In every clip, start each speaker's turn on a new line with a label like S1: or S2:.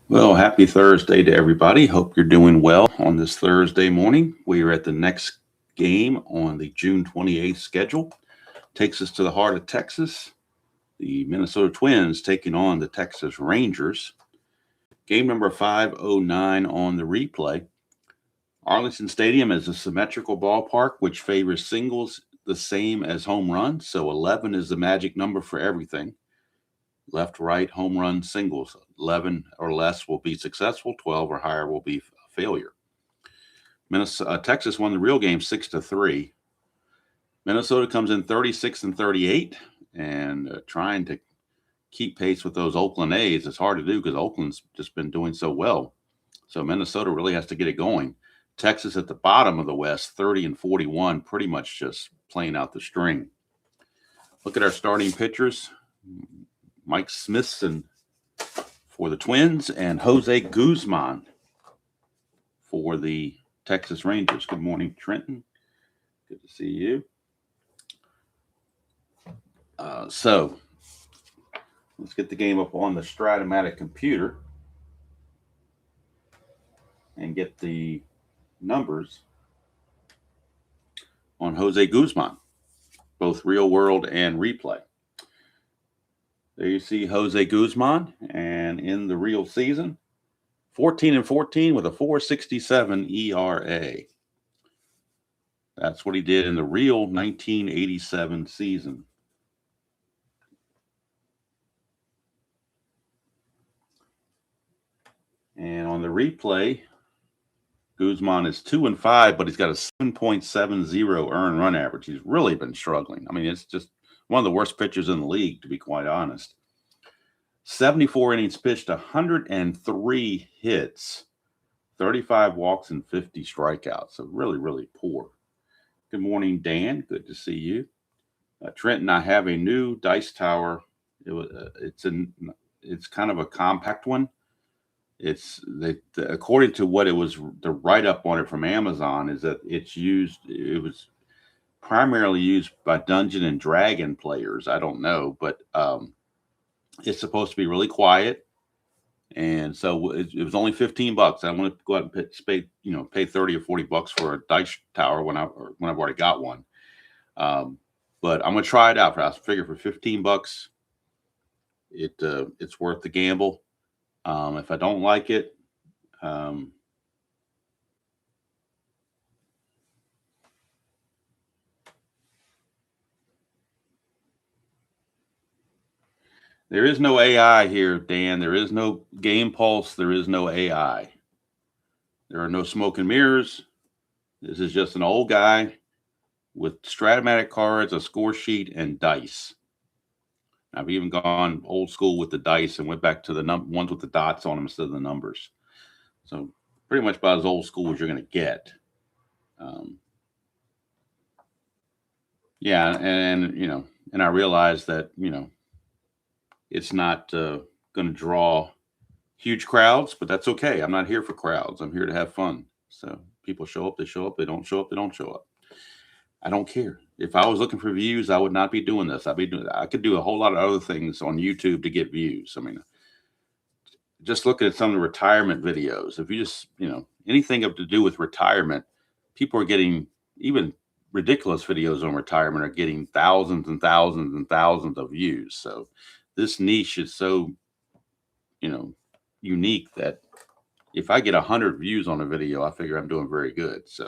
S1: Well, happy Thursday to everybody. Hope you're doing well on this Thursday morning. We are at the next game on the June 28th schedule. Takes us to the heart of Texas. The Minnesota Twins taking on the Texas Rangers. Game number 509 on the replay. Arlington Stadium is a symmetrical ballpark which favors singles the same as home runs. So 11 is the magic number for everything. Left, right, home run, singles. 11 or less will be successful. 12 or higher will be a failure. Texas won the real game 6-3. Minnesota comes in 36 and 38, and trying to keep pace with those Oakland A's. It's hard to do because Oakland's just been doing so well. So Minnesota really has to get it going. Texas at the bottom of the West, 30 and 41, pretty much just playing out the string. Look at our starting pitchers. Mike Smithson for the Twins and Jose Guzman for the Texas Rangers. Good morning, Trenton. Good to see you. So let's get the game up on the Strat-O-Matic computer and get the numbers on Jose Guzman, both real world and replay. There you see Jose Guzman, and in the real season, 14 and 14 with a 4.67 ERA. That's what he did in the real 1987 season. And on the replay, Guzman is 2 and 5, but he's got a 7.70 earned run average. He's really been struggling. I mean, it's just one of the worst pitchers in the league, to be quite honest. 74 innings pitched, 103 hits, 35 walks, and 50 strikeouts. So really, really poor. Good morning, Dan. Good to see you. Trenton, I have a new dice tower. It's kind of a compact one. According to what it was, the write-up on it from Amazon is that it was primarily used by Dungeon and Dragon players. I don't know, but it's supposed to be really quiet, and so it was only $15. I want to go out and pay 30 or 40 bucks for a dice tower when I've already got one. But I'm gonna try it out. I figure for $15, it's worth the gamble. If I don't like it, there is no AI here, Dan. There is no game pulse. There is no AI. There are no smoke and mirrors. This is just an old guy with Strat-O-Matic cards, a score sheet, and dice. I've even gone old school with the dice and went back to the ones with the dots on them instead of the numbers. So pretty much about as old school as you're going to get. Yeah, and I realized that, it's not going to draw huge crowds, but that's okay. I'm not here for crowds. I'm here to have fun. So people show up, they show up. They don't show up, they don't show up. I don't care. If I was looking for views, I would not be doing this. I could do a whole lot of other things on YouTube to get views. I mean, just looking at some of the retirement videos, if you just, anything up to do with retirement, people are getting, even ridiculous videos on retirement are getting thousands and thousands and thousands of views. So this niche is so, unique that if I get 100 views on a video, I figure I'm doing very good. So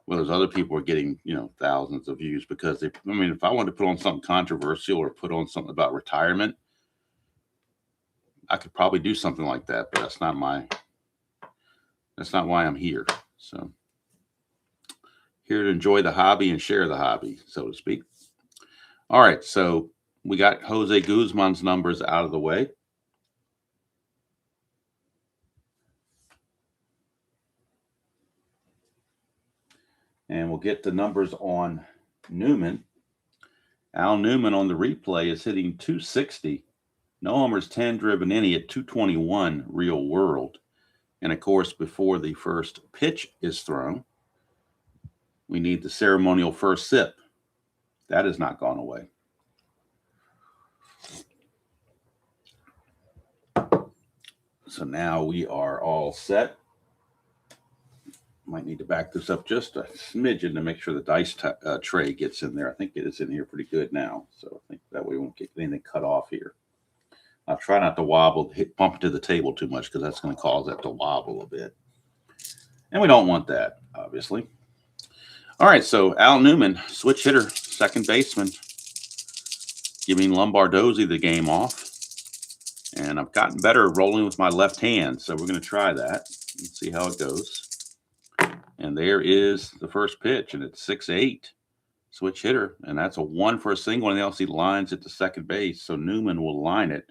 S1: whereas other people are getting, thousands of views because if I wanted to put on something controversial or put on something about retirement, I could probably do something like that, but that's not why I'm here. So here to enjoy the hobby and share the hobby, so to speak. All right. So we got Jose Guzman's numbers out of the way. And we'll get the numbers on Newman. Al Newman on the replay is hitting 260. No homers, 10 driven inning at 221 real world. And of course, before the first pitch is thrown, we need the ceremonial first sip. That has not gone away. So now we are all set. Might need to back this up just a smidgen to make sure the dice tray gets in there. I think it is in here pretty good now. So I think that way we won't get anything cut off here. I'll try not to wobble, bump into the table too much because that's going to cause that to wobble a bit. And we don't want that, obviously. All right, so Al Newman, switch hitter, second baseman, giving Lombardozzi the game off. And I've gotten better rolling with my left hand, so we're going to try that and see how it goes. And there is the first pitch, and it's 6-8, switch hitter. And that's a 1 for a single, and else he lines it to second base. So Newman will line it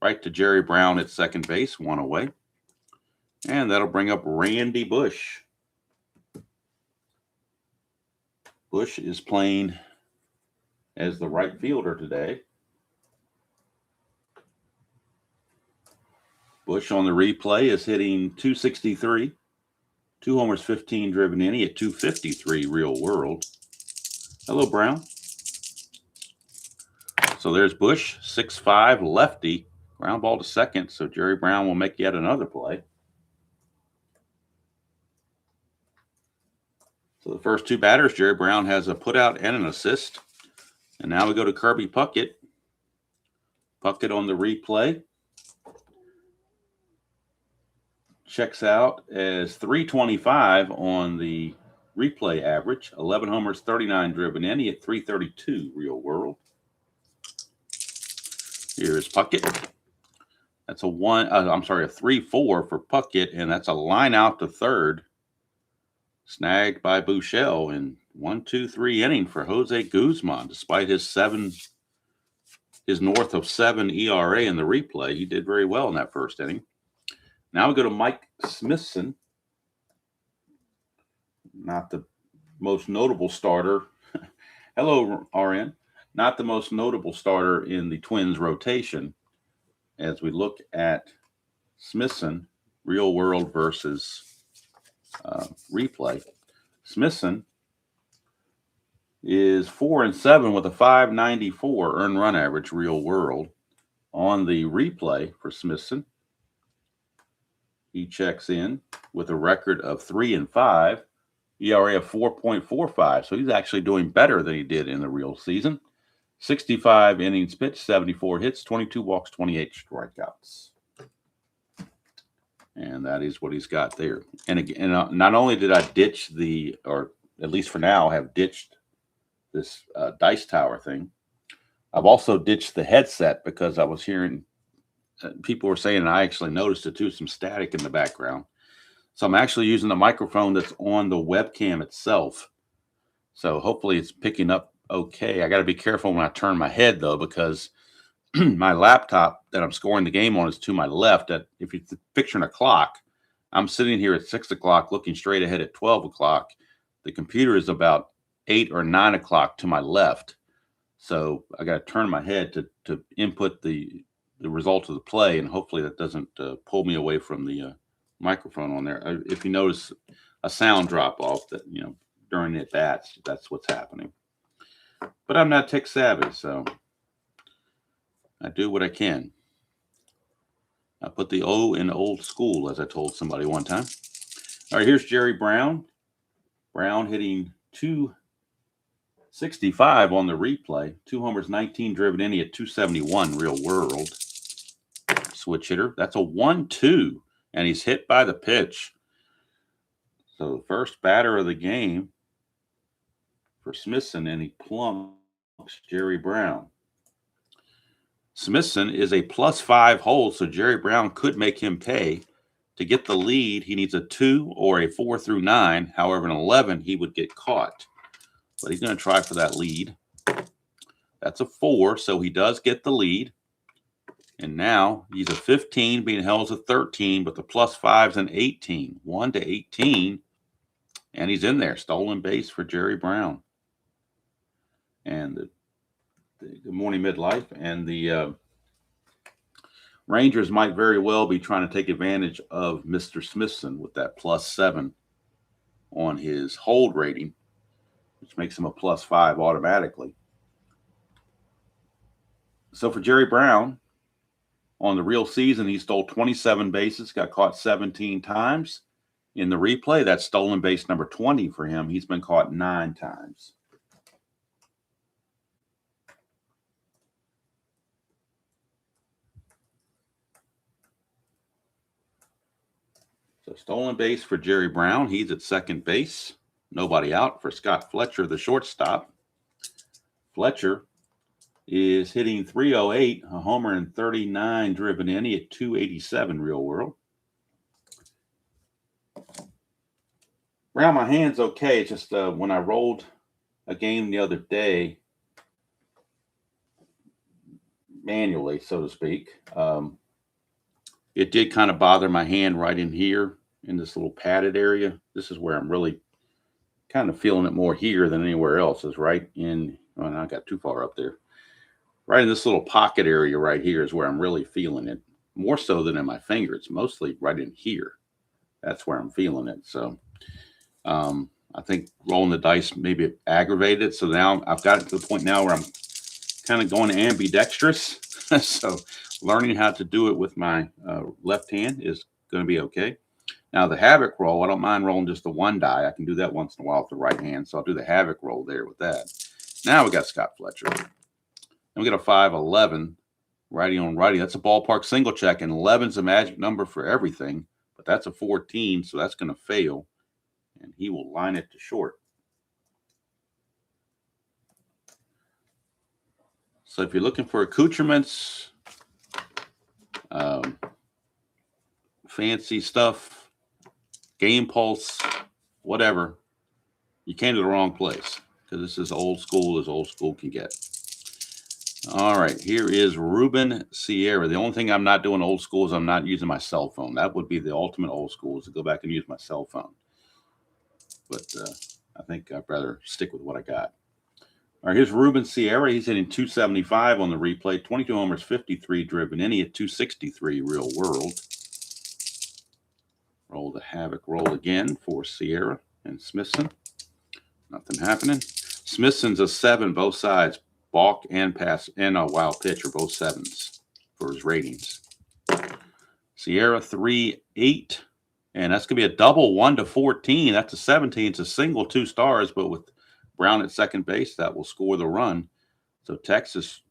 S1: right to Jerry Brown at second base, 1 away. And that'll bring up Randy Bush. Bush is playing as the right fielder today. Bush on the replay is hitting .263, 2 homers, 15 driven in. He hit .253 real world. Hello, Brown. So there's Bush, 6'5", lefty, ground ball to second. So Jerry Brown will make yet another play. So the first 2 batters, Jerry Brown has a putout and an assist. And now we go to Kirby Puckett. Puckett on the replay checks out as .325 on the replay average. 11 homers, 39 driven in. He hit .332 real world. Here's Puckett. That's a 3-4 for Puckett, and that's a line out to third. Snagged by Buechele in 1-2-3 inning for Jose Guzman. Despite his north of 7 ERA in the replay, he did very well in that first inning. Now we go to Mike Smithson. Not the most notable starter. Hello, RN. Not the most notable starter in the Twins rotation. As we look at Smithson, real world versus replay. Smithson is 4-7 with a .594 earned run average real world. On the replay for Smithson, he checks in with a record of 3-5, ERA of 4.45. So he's actually doing better than he did in the real season. 65 innings pitched, 74 hits, 22 walks, 28 strikeouts. And that is what he's got there. And again, not only did I ditch or at least for now, have ditched this dice tower thing, I've also ditched the headset because I was hearing people were saying, and I actually noticed it too, some static in the background. So I'm actually using the microphone that's on the webcam itself. So hopefully it's picking up okay. I got to be careful when I turn my head, though, because my laptop that I'm scoring the game on is to my left. If you're picturing a clock, I'm sitting here at 6 o'clock looking straight ahead at 12 o'clock. The computer is about 8 or 9 o'clock to my left. So I got to turn my head to input the result of the play, and hopefully that doesn't pull me away from the microphone on there. If you notice a sound drop off that, during the at-bats, that's what's happening. But I'm not tech savvy, so I do what I can. I put the O in old school, as I told somebody one time. All right, here's Jerry Brown. Brown hitting .265 on the replay. 2 homers, 19 driven in. He at .271 real world. Switch hitter. That's a 1-2, and he's hit by the pitch. So the first batter of the game for Smithson, and he plumps Jerry Brown. Smithson is a +5 hold, so Jerry Brown could make him pay. To get the lead, he needs a 2 or a 4 through 9. However, an 11, he would get caught. But he's going to try for that lead. That's a 4, so he does get the lead. And now he's a 15, being held as a 13, but the +5's an 18. 1-18, and he's in there. Stolen base for Jerry Brown. And the good morning, midlife. And the Rangers might very well be trying to take advantage of Mr. Smithson with that +7 on his hold rating, which makes him a +5 automatically. So for Jerry Brown, on the real season, he stole 27 bases, got caught 17 times. In the replay, that's stolen base number 20 for him. He's been caught 9 times. So stolen base for Jerry Brown. He's at second base. Nobody out for Scott Fletcher, the shortstop. Fletcher is hitting .308, a homer and 39 driven in. He hit .287 real world. Brown, my hand's okay. It's just when I rolled a game the other day, manually, so to speak, it did kind of bother my hand right in here in this little padded area. This is where I'm really kind of feeling it more here than anywhere else, is right in, oh, I got too far up there. Right in this little pocket area right here is where I'm really feeling it, more so than in my finger. It's mostly right in here. That's where I'm feeling it. So I think rolling the dice maybe aggravated it. So now I've got it to the point now where I'm kind of going ambidextrous. So learning how to do it with my left hand is going to be okay. Now the havoc roll, I don't mind rolling just the one die. I can do that once in a while with the right hand. So I'll do the havoc roll there with that. Now we got Scott Fletcher. And we got a 5-11 righty on righty. That's a ballpark single check, and 11's a magic number for everything. But that's a 14, so that's going to fail. And he will line it to short. So if you're looking for accoutrements, fancy stuff, game pulse, whatever, you came to the wrong place, because this is old school as old school can get. All right, here is Ruben Sierra. The only thing I'm not doing old school is I'm not using my cell phone. That would be the ultimate old school, is to go back and use my cell phone. But I think I'd rather stick with what I got. All right, here's Ruben Sierra. He's hitting .275 on the replay, 22 homers, 53 driven in. He hit .263 real world. Roll the havoc roll again for Sierra and Smithson. Nothing happening. Smithson's a 7 both sides. Balk and pass and a wild pitch are both 7s for his ratings. Sierra 3-8, and that's going to be a double 1-14. That's a 17. It's a single 2 stars, but with Brown at second base, that will score the run. So Texas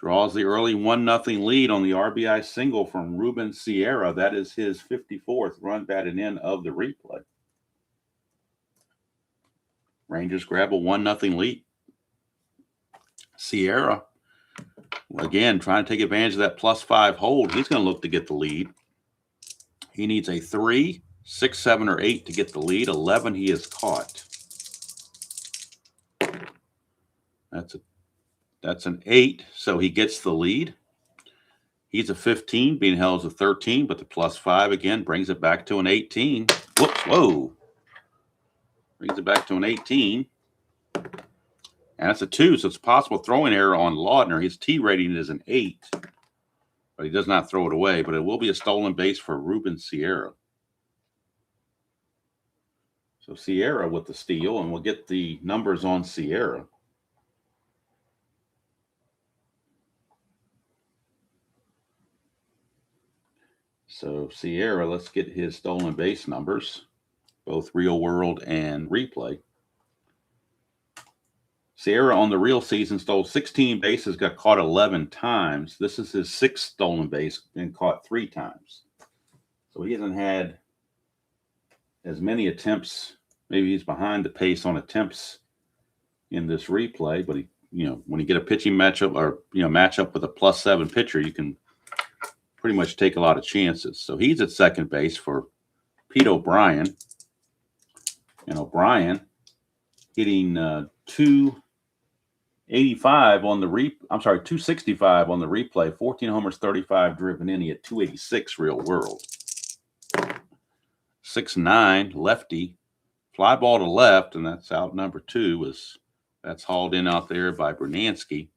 S1: draws the early 1-0 lead on the RBI single from Ruben Sierra. That is his 54th run batted in of the replay. Rangers grab a 1-0 lead. Sierra, again, trying to take advantage of that +5 hold. He's going to look to get the lead. He needs a 3, 6, 7, or 8 to get the lead. 11 he is caught. That's an 8, so he gets the lead. He's a 15, being held as a 13, but the +5 again brings it back to an 18. Whoops, whoa. Brings it back to an 18. And that's a 2, so it's a possible throwing error on Laudner. His T rating is an 8, but he does not throw it away. But it will be a stolen base for Ruben Sierra. So Sierra with the steal, and we'll get the numbers on Sierra. So Sierra, let's get his stolen base numbers, both real world and replay. Sierra on the real season stole 16 bases, got caught 11 times. This is his 6th stolen base and caught 3 times. So he hasn't had as many attempts. Maybe he's behind the pace on attempts in this replay, but he, when you get a pitching matchup or, matchup with a +7 pitcher, you can pretty much take a lot of chances. So he's at second base for Pete O'Brien. And O'Brien hitting 285 on the 265 on the replay, 14 homers, 35 driven in. He at 286 real world. 6'9", lefty, fly ball to left, and that's out number 2. That's hauled in out there by Bernansky.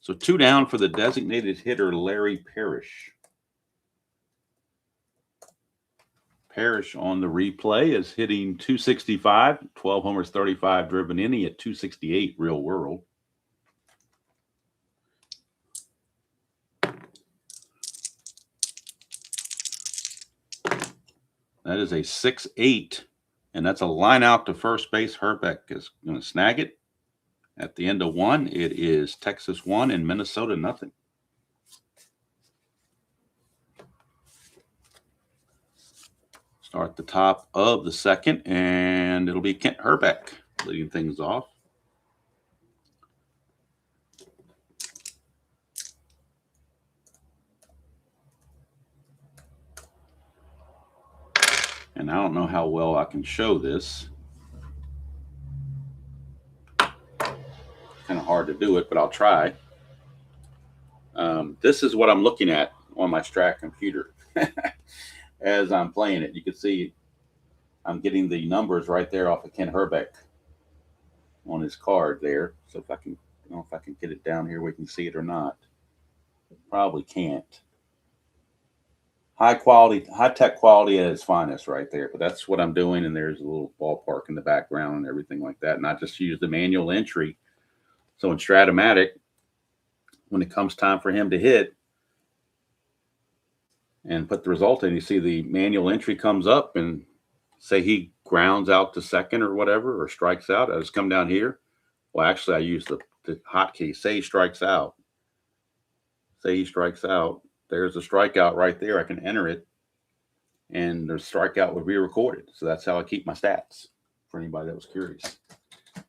S1: So 2 down for the designated hitter, Larry Parrish. Parrish on the replay is hitting 265, 12 homers, 35 driven in. He at 268 real world. That is a 6-8, and that's a line out to first base. Herbeck is going to snag it. At the end of one, it is Texas 1 and Minnesota nothing. Start the top of the second, and it'll be Kent Herbeck leading things off. And I don't know how well I can show this. Kind of hard to do it, but I'll try. This is what I'm looking at on my Strat computer as I'm playing it. You can see I'm getting the numbers right there off of Ken Herbeck on his card there. So if I can, I don't know if I can get it down here, we can see it or not. Probably can't. High quality, high tech quality at its finest right there. But that's what I'm doing. And there's a little ballpark in the background and everything like that. And I just use the manual entry. So in Strat-O-Matic, when it comes time for him to hit and put the result in, you see the manual entry comes up and say he grounds out to second or whatever, or strikes out. I just come down here. Well, actually, I use the hotkey. Say he strikes out. Say he strikes out. There's a strikeout right there. I can enter it, and the strikeout would be recorded. So that's how I keep my stats for anybody that was curious.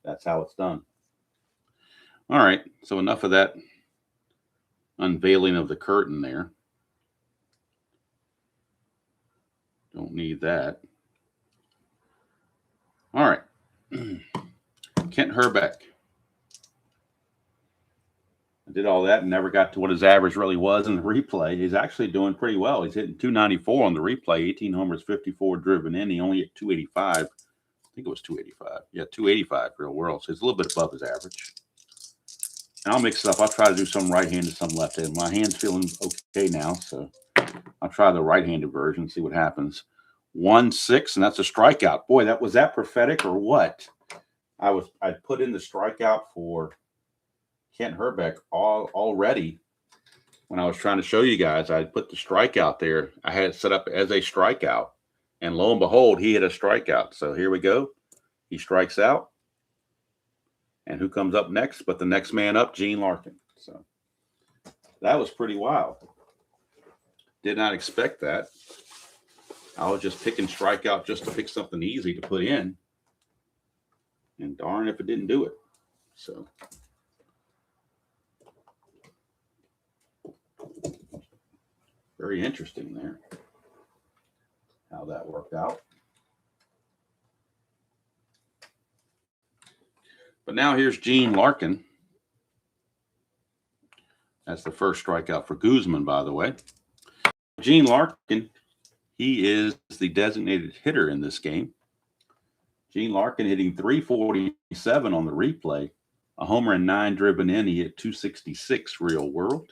S1: That's how it's done. All right. So enough of that unveiling of the curtain there. Don't need that. All right. Kent Herbeck. I did all that and never got to what his average really was in the replay. He's actually doing pretty well. He's hitting 294 on the replay, 18 homers, 54 driven in. He only hit 285. I think it was 285. Yeah, 285 real world. So he's a little bit above his average. And I'll mix it up. I'll try to do some right-handed, some left-handed. My hand's feeling okay now, so I'll try the right-handed version, see what happens. 1-6, and that's a strikeout. Boy, was that prophetic or what? I put in the strikeout for Kent Herbeck already when I was trying to show you guys. I put the strikeout there. I had it set up as a strikeout, and lo and behold, he hit a strikeout. So here we go. He strikes out, and who comes up next? But the next man up, Gene Larkin. So that was pretty wild. Did not expect that. I was just picking strikeout just to pick something easy to put in. And darn if it didn't do it. So very interesting there how that worked out. But now here's Gene Larkin. That's the first strikeout for Guzman, by the way. Gene Larkin, he is the designated hitter in this game. Gene Larkin hitting 347 on the replay, a homer and 9 driven in. He hit 266 real world.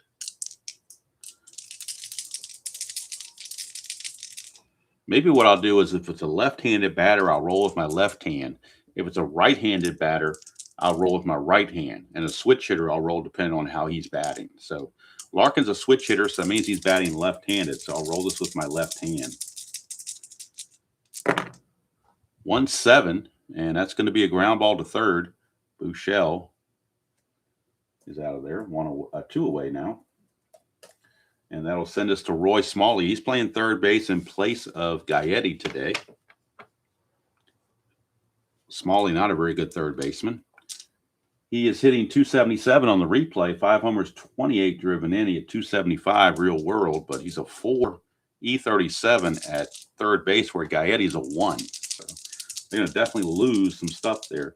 S1: Maybe what I'll do is if it's a left-handed batter, I'll roll with my left hand. If it's a right-handed batter, I'll roll with my right hand. And a switch hitter, I'll roll depending on how he's batting. So Larkin's a switch hitter, so that means he's batting left-handed. So I'll roll this with my left hand. 1-7, and that's going to be a ground ball to third. Bouchel is out of there. 2 away now. And that'll send us to Roy Smalley. He's playing third base in place of Gaetti today. Smalley, not a very good third baseman. He is hitting 277 on the replay, 5 homers, 28 driven in. He had 275 real world, but he's a 4 E37 at third base where Gaetti's a 1. So they're going to definitely lose some stuff there.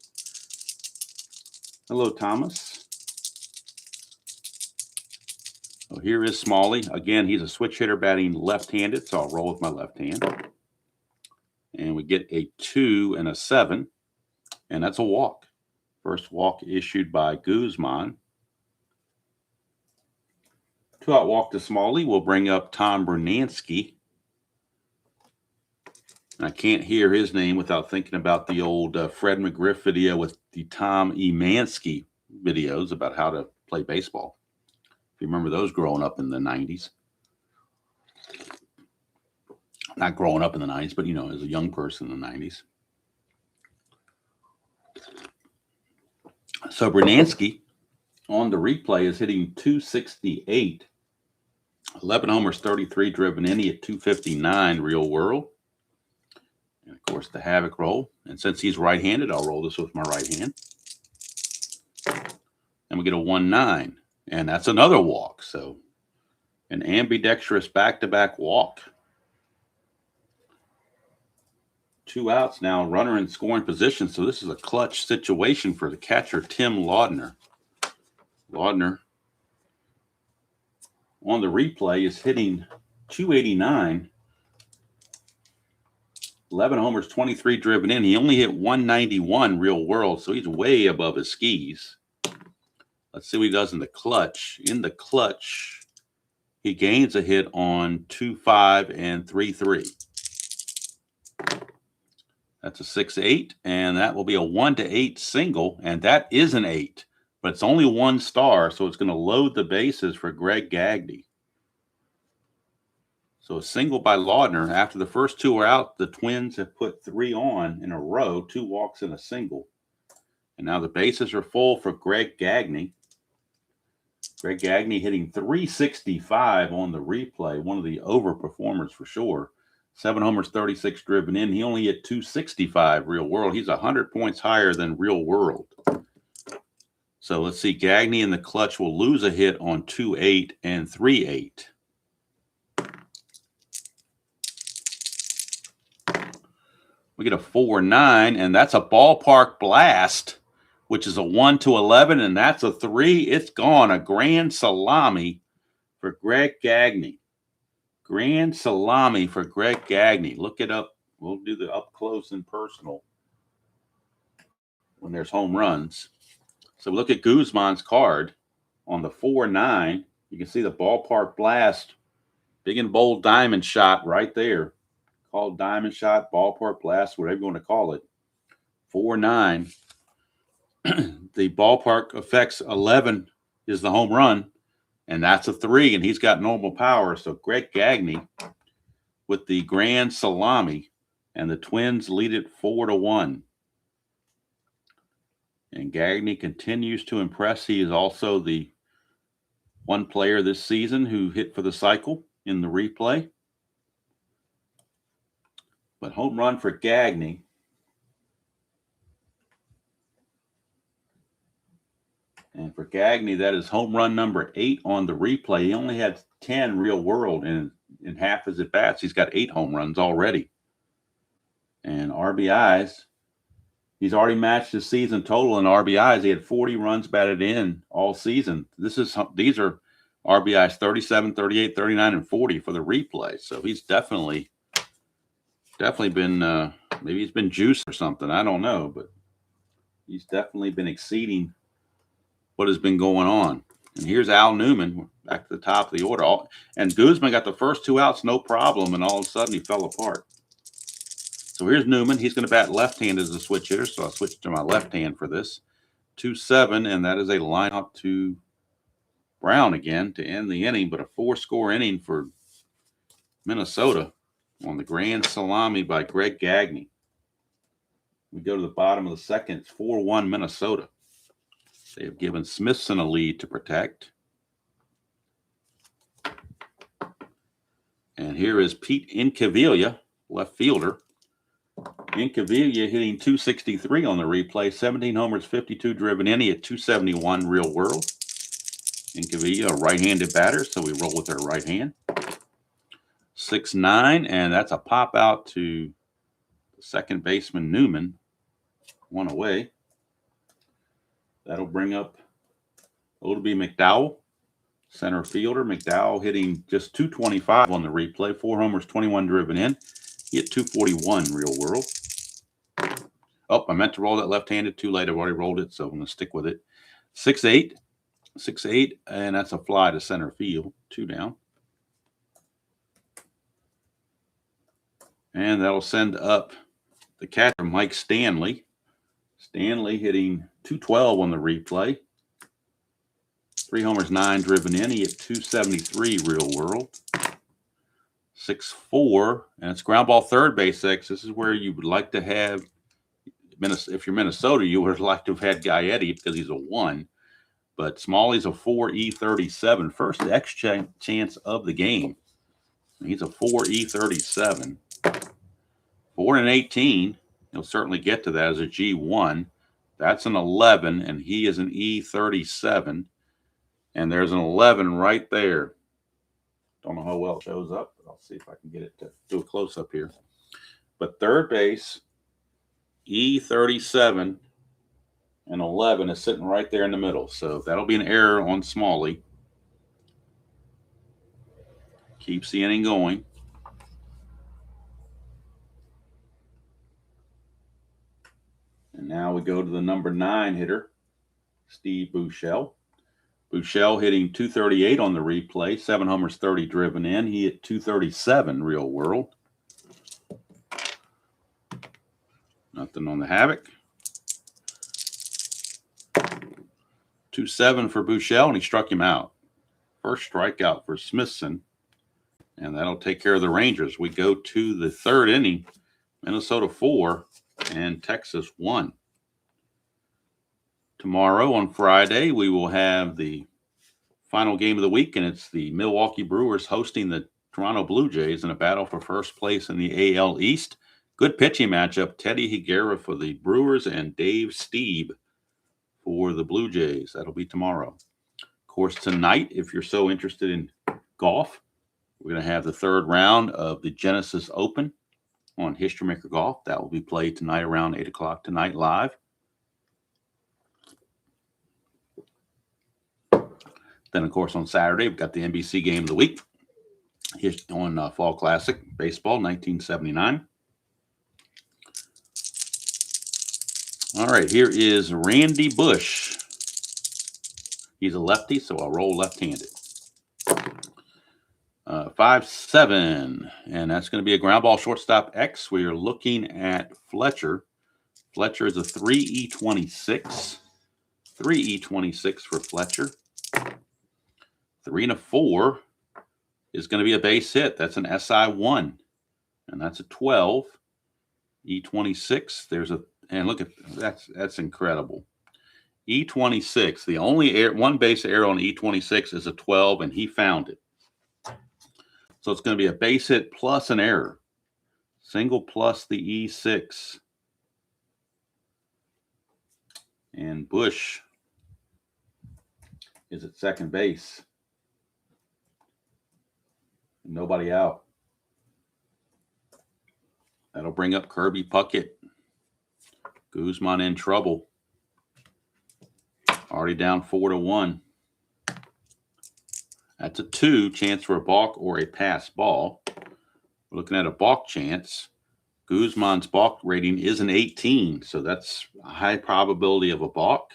S1: Hello, Thomas. So here is Smalley. Again, he's a switch hitter batting left-handed, so I'll roll with my left hand. And we get a 2 and a 7, and that's a walk. First walk issued by Guzman. 2-out walk to Smalley. We'll bring up Tom Bernansky. I can't hear his name without thinking about the old Fred McGriff video with the Tom Emansky videos about how to play baseball. If you remember those growing up in the 90s. Not growing up in the 90s, but, as a young person in the 90s. So Bernansky on the replay is hitting 268. 11 homers, 33 driven in. He hit 259 real world. And, of course, the Havoc roll. And since he's right-handed, I'll roll this with my right hand. And we get a 1-9. And that's another walk. So an ambidextrous back-to-back walk. 2 outs now, runner in scoring position. So this is a clutch situation for the catcher, Tim Laudner. Laudner on the replay is hitting 289. 11 homers, 23 driven in. He only hit 191 real world, so he's way above his skis. Let's see what he does in the clutch. In the clutch, he gains a hit on 2-5 and 3-3. That's a 6-8, and that will be a 1-8 single, and that is an 8, but it's only 1 star, so it's going to load the bases for Greg Gagne. So a single by Laudner. After the first 2 are out, the Twins have put 3 on in a row, 2 walks and a single. And now the bases are full for Greg Gagne. Greg Gagne hitting 365 on the replay, one of the overperformers for sure. 7 homers, 36 driven in. He only hit 265 real world. He's 100 points higher than real world. So let's see. Gagne in the clutch will lose a hit on 2-8 and 3-8. We get a 4-9, and that's a ballpark blast, which is a 1-11, and that's a 3. It's gone. A grand salami for Greg Gagne. Grand salami for Greg Gagne. Look it up. We'll do the up close and personal when there's home runs. So look at Guzman's card on the 4-9. You can see the ballpark blast, big and bold diamond shot right there. Called diamond shot, ballpark blast, whatever you want to call it. 4-9. The ballpark effects 11 is the home run, and that's a 3, and he's got normal power. So Greg Gagne with the grand salami, and the Twins lead it 4-1. And Gagne continues to impress. He is also the one player this season who hit for the cycle in the replay. But home run for Gagne. And for Gagne, that is home run number 8 on the replay. He only had 10 real world, and in half his at-bats, he's got 8 home runs already. And RBIs, he's already matched his season total in RBIs. He had 40 runs batted in all season. These are RBIs 37, 38, 39, and 40 for the replay. So he's definitely been, maybe he's been juiced or something. I don't know, but he's definitely been exceeding what has been going on. And here's Al Newman back to the top of the order. And Guzman got the first 2 outs, no problem, and all of a sudden he fell apart. So here's Newman. He's going to bat left-handed as a switch hitter, so I'll switch to my left hand for this. 2-7, and that is a line out to Brown again to end the inning, but a 4-score inning for Minnesota on the grand salami by Greg Gagne. We go to the bottom of the second. It's 4-1 Minnesota. They have given Smithson a lead to protect. And here is Pete Incaviglia, left fielder. Incaviglia hitting 263 on the replay. 17 homers, 52 driven in. He at 271 real world. Incaviglia, a right-handed batter, so we roll with our right hand. 6-9, and that's a pop out to the second baseman Newman. 1 away. That'll bring up Odeby McDowell, center fielder. McDowell hitting just 225 on the replay. 4 homers, 21 driven in. He hit 241 real world. Oh, I meant to roll that left-handed. Too late. I've already rolled it, so I'm going to stick with it. 6-8, and that's a fly to center field. 2 down. And that'll send up the catcher, Mike Stanley. Stanley hitting 212 on the replay. 3 homers, 9 driven in. He hit 273 real world. 6-4, and it's ground ball third base X. This is where you would like to have, if you're Minnesota, you would like to have had Gaetti because he's a 1. But Smalley's a 4E37. First X chance of the game. He's a 4E37. 4-18. He'll certainly get to that as a G1. That's an 11, and he is an E37. And there's an 11 right there. Don't know how well it shows up, but I'll see if I can get it to do a close-up here. But third base, E37 and 11 is sitting right there in the middle. So that'll be an error on Smalley. Keeps the inning going. And now we go to the number 9 hitter, Steve Buechele. Buechele hitting 238 on the replay, 7 homers, 30 driven in. He hit 237 real world. Nothing on the Havoc. 2-7 for Buechele, and he struck him out. First strikeout for Smithson, and that'll take care of the Rangers. We go to the third inning, Minnesota 4 and Texas 1. Tomorrow on Friday, we will have the final game of the week, and it's the Milwaukee Brewers hosting the Toronto Blue Jays in a battle for first place in the AL East. Good pitching matchup. Teddy Higuera for the Brewers and Dave Stieb for the Blue Jays. That'll be tomorrow. Of course, tonight, if you're so interested in golf, we're going to have the third round of the Genesis Open on History Maker Golf. That will be played tonight around 8 o'clock tonight live. Then, of course, on Saturday, we've got the NBC Game of the Week on Fall Classic Baseball 1979. All right, here is Randy Bush. He's a lefty, so I'll roll left-handed. 5-7, and that's going to be a ground ball shortstop X. We are looking at Fletcher. Fletcher is a 3E26. 3E26 for Fletcher. 3 and a 4 is going to be a base hit. That's an SI1, and that's a 12. E26. There's a, and look at that's incredible. E26. The only one base error on E26 is a 12, and he found it. So it's going to be a base hit plus an error. Single plus the E6. And Bush is at second base. Nobody out. That'll bring up Kirby Puckett. Guzman in trouble. Already down 4-1. That's a 2, chance for a balk or a pass ball. We're looking at a balk chance. Guzman's balk rating is an 18, so that's a high probability of a balk.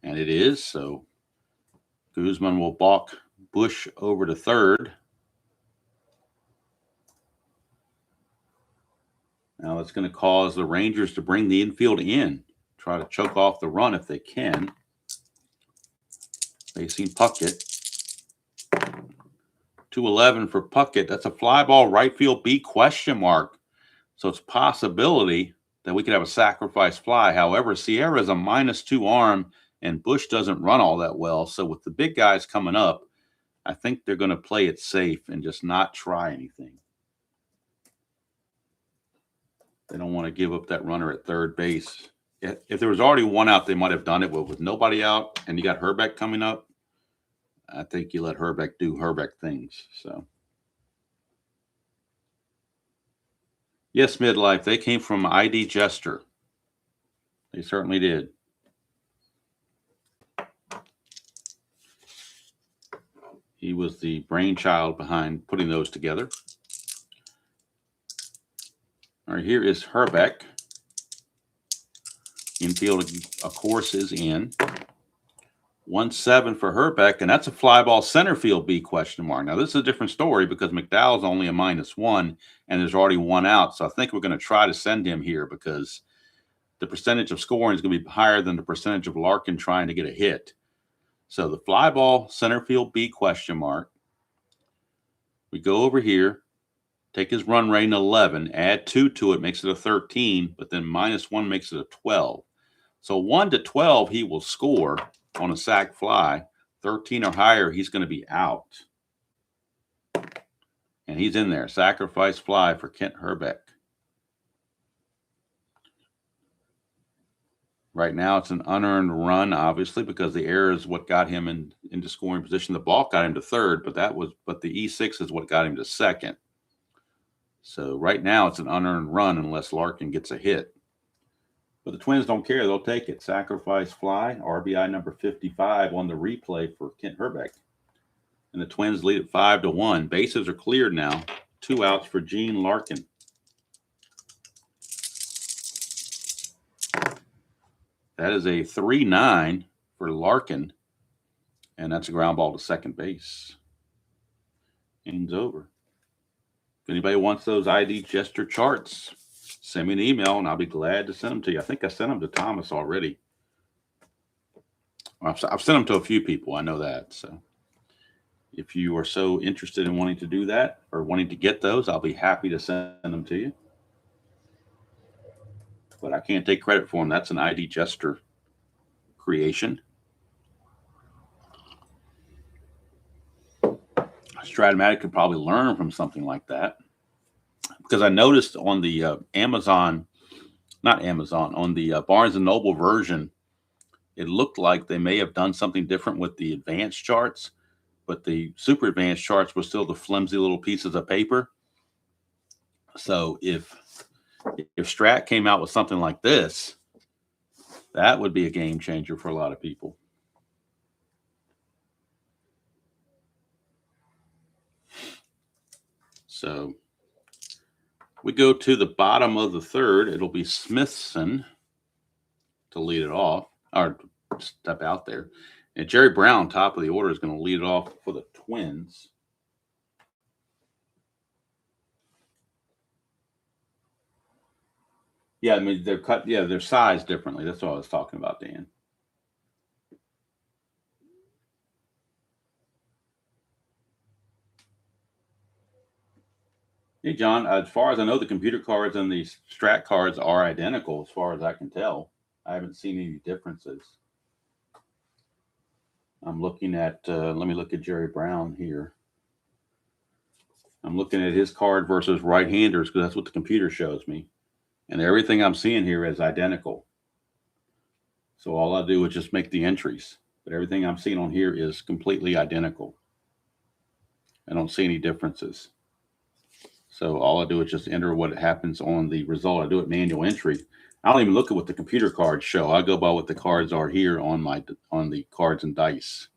S1: And it is, so Guzman will balk Bush over to third. Now that's going to cause the Rangers to bring the infield in, try to choke off the run if they can. Facing Puckett. 2-11 for Puckett. That's a fly ball right field B question mark. So it's a possibility that we could have a sacrifice fly. However, Sierra is a -2 arm, and Bush doesn't run all that well. So with the big guys coming up, I think they're going to play it safe and just not try anything. They don't want to give up that runner at third base. If there was already one out, they might have done it. But with nobody out and you got Herbeck coming up, I think you let Herbeck do Herbeck things. So, yes, midlife. They came from ID Jester. They certainly did. He was the brainchild behind putting those together. All right, here is Herbeck. Infield, of course, is in. 1-7 for Herbeck, and that's a fly ball center field B question mark. Now, this is a different story because McDowell's only a -1, and there's already one out. So I think we're going to try to send him here because the percentage of scoring is going to be higher than the percentage of Larkin trying to get a hit. So the fly ball center field B question mark. We go over here, take his run rate 11, add 2 to it, makes it a 13, but then -1 makes it a 12. So 1 to 12, he will score on a sac fly. 13 or higher, he's going to be out. And he's in there. Sacrifice fly for Kent Hrbek. Right now, it's an unearned run, obviously, because the error is what got him into scoring position. The balk got him to third, but the E6 is what got him to second. So right now, it's an unearned run unless Larkin gets a hit. But the Twins don't care. They'll take it. Sacrifice fly, RBI number 55 on the replay for Kent Hrbek. And the Twins lead at 5-1. Bases are cleared now. 2 outs for Gene Larkin. That is a 3-9 for Larkin, and that's a ground ball to second base. Innings over. If anybody wants those ID gesture charts, send me an email, and I'll be glad to send them to you. I think I sent them to Thomas already. I've sent them to a few people. I know that. So if you are so interested in wanting to do that or wanting to get those, I'll be happy to send them to you. But I can't take credit for them. That's an ID gesture creation. Strat-O-Matic could probably learn from something like that, because I noticed on the on the Barnes & Noble version, it looked like they may have done something different with the advanced charts, but the super advanced charts were still the flimsy little pieces of paper. So if Strat came out with something like this, that would be a game changer for a lot of people. So we go to the bottom of the third. It'll be Smithson to lead it off, or step out there. And Jerry Brown, top of the order, is going to lead it off for the Twins. Yeah, I mean, they're cut. Yeah, they're sized differently. That's what I was talking about, Dan. Hey, John, as far as I know, the computer cards and the Strat cards are identical as far as I can tell. I haven't seen any differences. I'm looking at, let me look at Jerry Brown here. I'm looking at his card versus right-handers because that's what the computer shows me. And everything I'm seeing here is identical. So all I do is just make the entries. But everything I'm seeing on here is completely identical. I don't see any differences. So all I do is just enter what happens on the result. I do it manual entry. I don't even look at what the computer cards show. I go by what the cards are here on the cards and dice.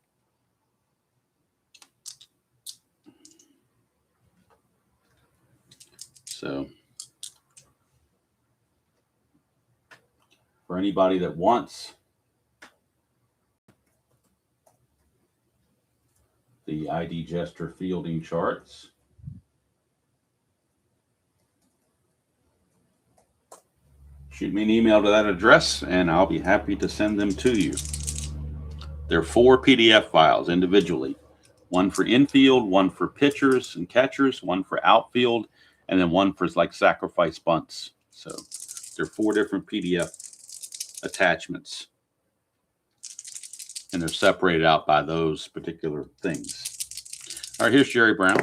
S1: So for anybody that wants the ID gesture fielding charts, shoot me an email to that address, and I'll be happy to send them to you. There are 4 PDF files individually. One for infield, one for pitchers and catchers, one for outfield, and then one for like sacrifice bunts. So there are 4 different PDF attachments, and they're separated out by those particular things. All right, here's Jerry Brown.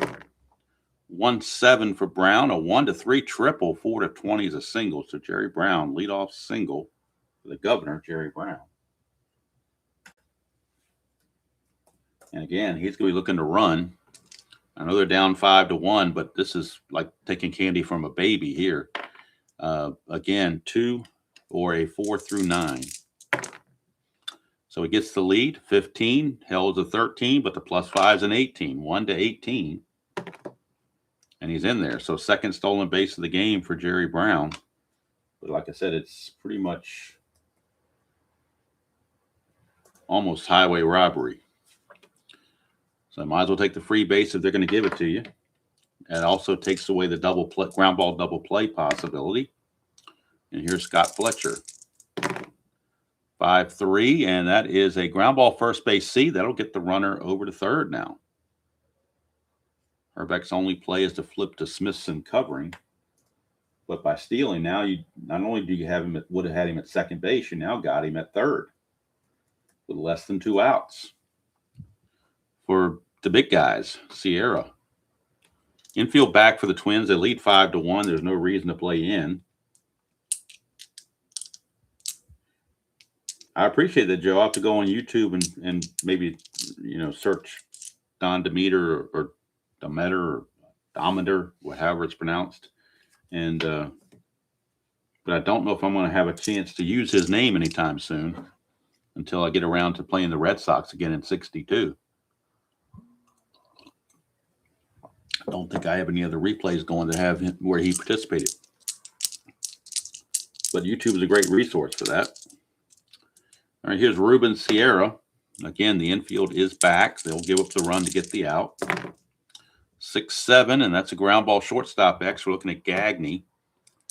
S1: 1-7 for Brown, a 1-3 triple, 4-20 is a single. So Jerry Brown, leadoff single for the governor, Jerry Brown. And again, he's going to be looking to run. I know they're down 5-1, but this is like taking candy from a baby here. Again, 2 or a 4-9. So he gets the lead, 15, held a 13, but the +5 is an 18, 1-18. And he's in there. So second stolen base of the game for Jerry Brown. But like I said, it's pretty much almost highway robbery. So I might as well take the free base if they're going to give it to you. It also takes away the ground ball double play possibility. And here's Scott Fletcher. 5-3, and that is a ground ball first base C. That'll get the runner over to third now. Herbeck's only play is to flip to Smithson covering. But by stealing, now you not only do you have him would have had him at second base, you now got him at third with less than 2 outs. For the big guys, Sierra. Infield back for the Twins. They lead 5-1. There's no reason to play in. I appreciate that, Joe. I'll have to go on YouTube and maybe, search Don Demeter or Demeter or Dometer, however it's pronounced. And but I don't know if I'm going to have a chance to use his name anytime soon until I get around to playing the Red Sox again in 62. I don't think I have any other replays going to have him where he participated. But YouTube is a great resource for that. All right, here's Ruben Sierra. Again, the infield is back. They'll give up the run to get the out. 6-7, and that's a ground ball shortstop X. We're looking at Gagne.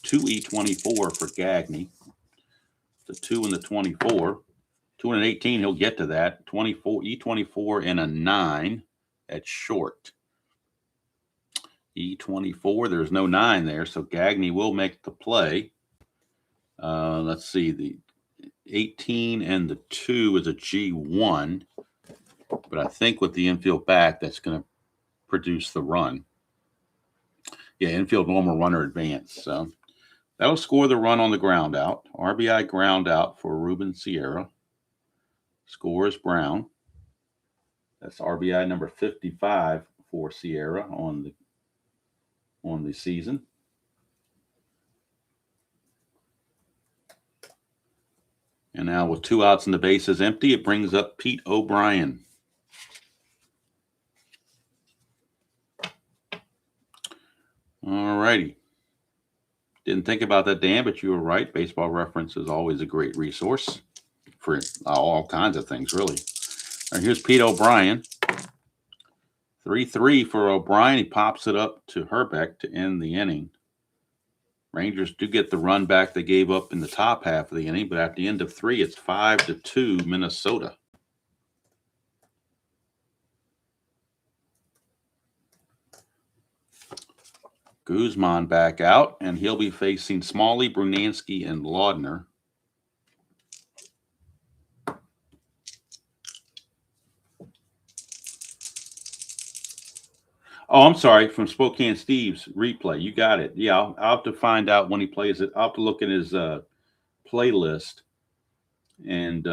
S1: 2E24 for Gagne. The 2 and the 24. 2 and an 18, he'll get to that. 24, E24 and a 9 at short. E24, there's no 9 there, so Gagne will make the play. Let's see, the 18 and the 2 is a G1, but I think with the infield back, that's going to produce the run. Yeah, infield normal runner advance. So that'll score the run on the ground out. RBI ground out for Ruben Sierra. Score is Brown. That's RBI number 55 for Sierra on the season. And now with 2 outs and the bases empty, it brings up Pete O'Brien. All righty. Didn't think about that, Dan, but you were right. Baseball Reference is always a great resource for all kinds of things, really. All right, here's Pete O'Brien. 3-3 for O'Brien. He pops it up to Herbeck to end the inning. Rangers do get the run back they gave up in the top half of the inning, but at the end of 3, it's 5-2 Minnesota. Guzman back out, and he'll be facing Smalley, Brunansky, and Laudner. Oh, I'm sorry, from Spokane Steve's replay. You got it. Yeah, I'll have to find out when he plays it. I'll have to look at his playlist and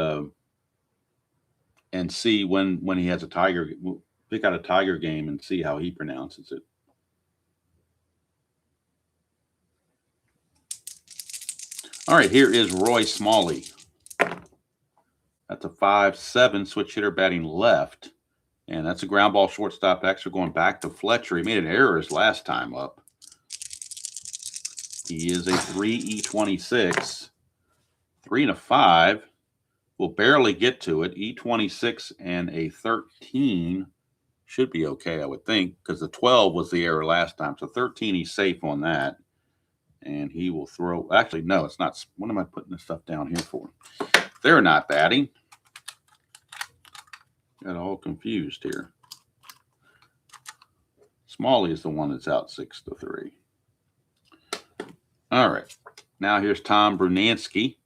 S1: see when he has a Tiger. We'll pick out a Tiger game and see how he pronounces it. All right, here is Roy Smalley. That's a 5-7 switch hitter batting left. And that's a ground ball shortstop. Actually going back to Fletcher. He made an error his last time up. He is a 3E26. 3 and a 5. Will barely get to it. E26 and a 13 should be okay, I would think, because the 12 was the error last time. So 13, he's safe on that. And he will throw. Actually, no, it's not. What am I putting this stuff down here for? They're not batting. Got all confused here. Smalley is the one that's out 6-3. All right. Now here's Tom Brunansky.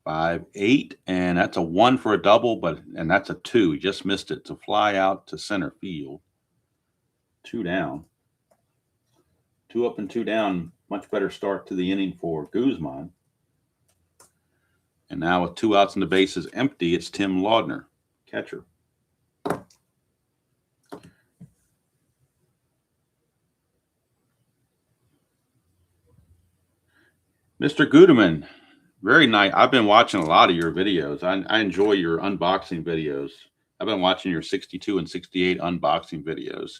S1: 5-8, and that's a 1 for a double, and that's a 2. He just missed it to fly out to center field. 2 down. 2 up and 2 down. Much better start to the inning for Guzman. And now with 2 outs and the bases empty, it's Tim Laudner, catcher. Mr. Gudeman, very nice. I've been watching a lot of your videos. I enjoy your unboxing videos. I've been watching your 62 and 68 unboxing videos.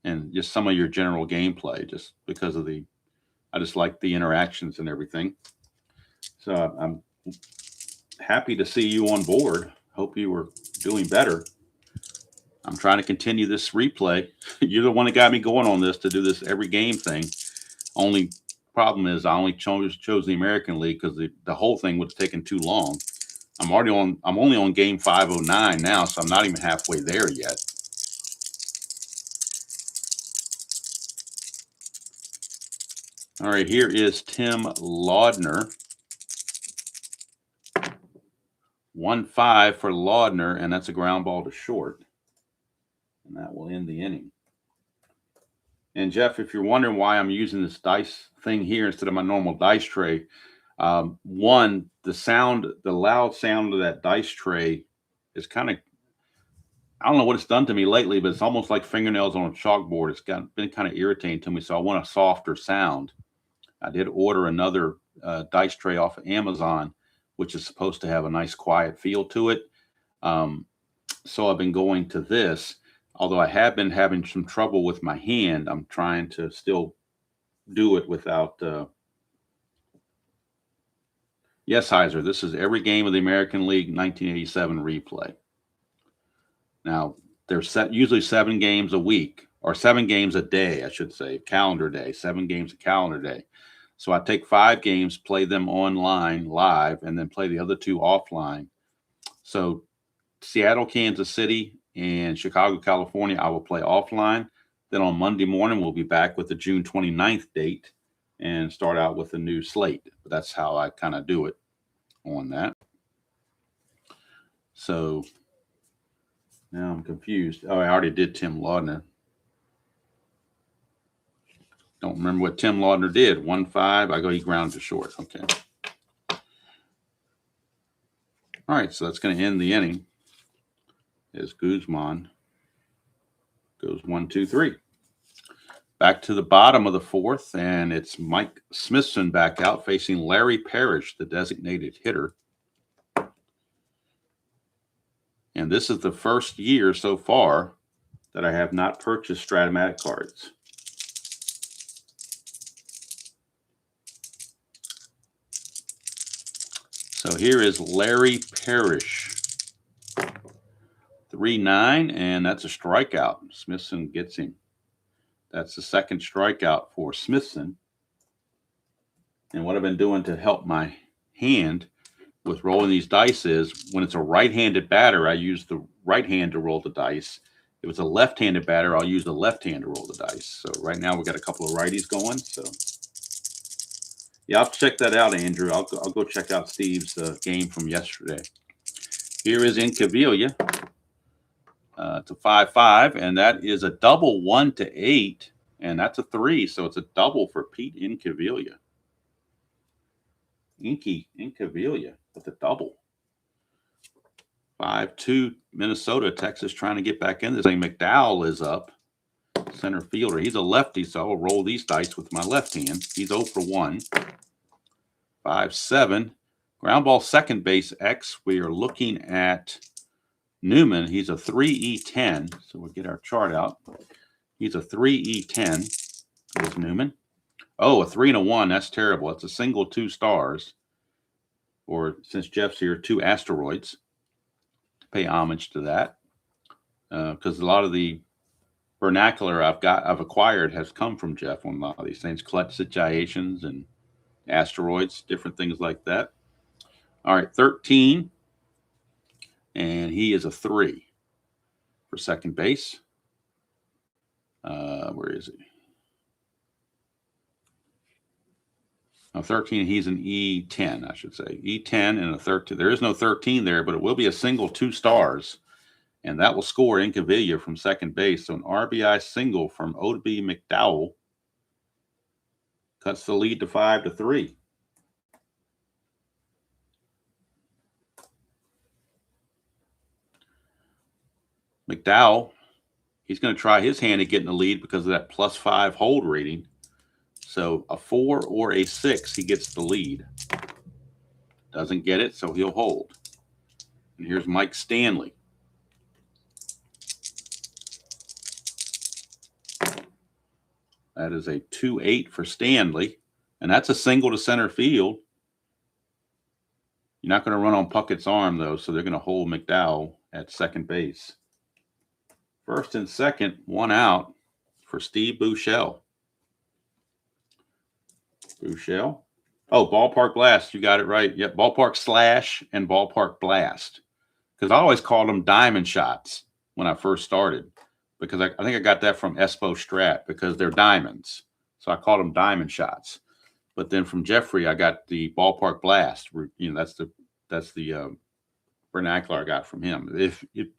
S1: And just some of your general gameplay, just because of I just like the interactions and everything. So I'm happy to see you on board. Hope you were doing better. I'm trying to continue this replay. You're the one that got me going on this to do this every game thing. Only problem is I only chose the American League because the whole thing would have taken too long. I'm only on game 509 now, so I'm not even halfway there yet. All right, here is Tim Laudner. 1-5 for Laudner, and that's a ground ball to short. And that will end the inning. And Jeff, if you're wondering why I'm using this dice thing here instead of my normal dice tray, one, the loud sound of that dice tray is kind of, I don't know what it's done to me lately, but it's almost like fingernails on a chalkboard. It's been kind of irritating to me, so I want a softer sound. I did order another dice tray off of Amazon, which is supposed to have a nice quiet feel to it. So I've been going to this. Although I have been having some trouble with my hand, I'm trying to still do it without. Yes, Heiser, this is every game of the American League 1987 replay. Now, there's usually 7 games a week, or 7 games a day, I should say, calendar day, 7 games a calendar day. So I take 5 games, play them online live, and then play the other 2 offline. So Seattle, Kansas City, and Chicago, California, I will play offline. Then on Monday morning, we'll be back with the June 29th date and start out with a new slate. But that's how I kind of do it on that. So now I'm confused. Oh, I already did Tim Laudner. Don't remember what Tim Laudner did. 1-5. He grounded to short. Okay. All right, so that's going to end the inning. As Guzman goes 1, 2, 3. Back to the bottom of the 4th, and it's Mike Smithson back out facing Larry Parrish, the designated hitter. And this is the first year so far that I have not purchased Strat-O-Matic cards. So here is Larry Parrish. 3-9, and that's a strikeout. Smithson gets him. That's the second strikeout for Smithson. And what I've been doing to help my hand with rolling these dice is when it's a right-handed batter, I use the right hand to roll the dice. If it's a left-handed batter, I'll use the left hand to roll the dice. So right now we've got a couple of righties going. So yeah, I'll check that out, Andrew. I'll go check out Steve's game from yesterday. Here is Incaviglia. It's a 5-5, and that is a double 1-8, and that's a 3. So it's a double for Pete Incaviglia. Incaviglia with a double. 5-2 Minnesota. Texas trying to get back in this thing. McDowell is up. Center fielder. He's a lefty, so I'll roll these dice with my left hand. He's 0 for 1. 5-7. Ground ball second base X. We are looking at Newman. He's a 3E10. So we'll get our chart out. He's a 3E10. There's Newman. Oh, a 3 and a 1. That's terrible. It's a single 2 stars. Or since Jeff's here, 2 asteroids. Pay homage to that. Because a lot of the vernacular I've acquired has come from Jeff on a lot of these things. Clutch situations and asteroids, different things like that. All right, 13. And he is a 3 for second base. Where is he? 13, he's an E10, I should say. E10 and a 13. There is no 13 there, but it will be a single 2 stars. And that will score Incaviglia from second base. So an RBI single from O.B. McDowell cuts the lead to 5-3. McDowell, he's going to try his hand at getting the lead because of that +5 hold rating. So a 4 or a 6, he gets the lead. Doesn't get it, so he'll hold. And here's Mike Stanley. That is a 2-8 for Stanley. And that's a single to center field. You're not going to run on Puckett's arm, though, so they're going to hold McDowell at second base. First and second, 1 out for Steve Buechele. Buechele. Oh, ballpark blast. You got it right. Yep, ballpark slash and ballpark blast. Because I always called them diamond shots when I first started. Because I think I got that from Espo Strat because they're diamonds. So I called them diamond shots. But then from Jeffrey, I got the ballpark blast. You know, that's the vernacular I got from him.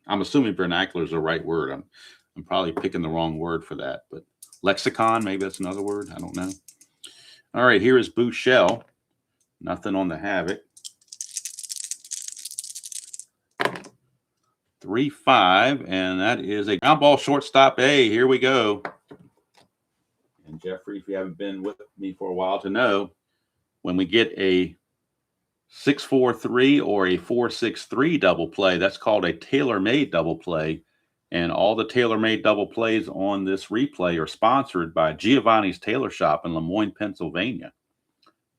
S1: I'm assuming vernacular is the right word. I'm probably picking the wrong word for that, but lexicon, maybe that's another word. I don't know. All right, here is Bouchel. Nothing on the Havoc. 3-5, and that is a ground ball shortstop A. Here we go. And Jeffrey, if you haven't been with me for a while to know, when we get a 6-4-3 or a 4-6-3 double play, that's called a tailor-made double play. And all the tailor-made double plays on this replay are sponsored by Giovanni's Tailor Shop in Lemoyne, Pennsylvania.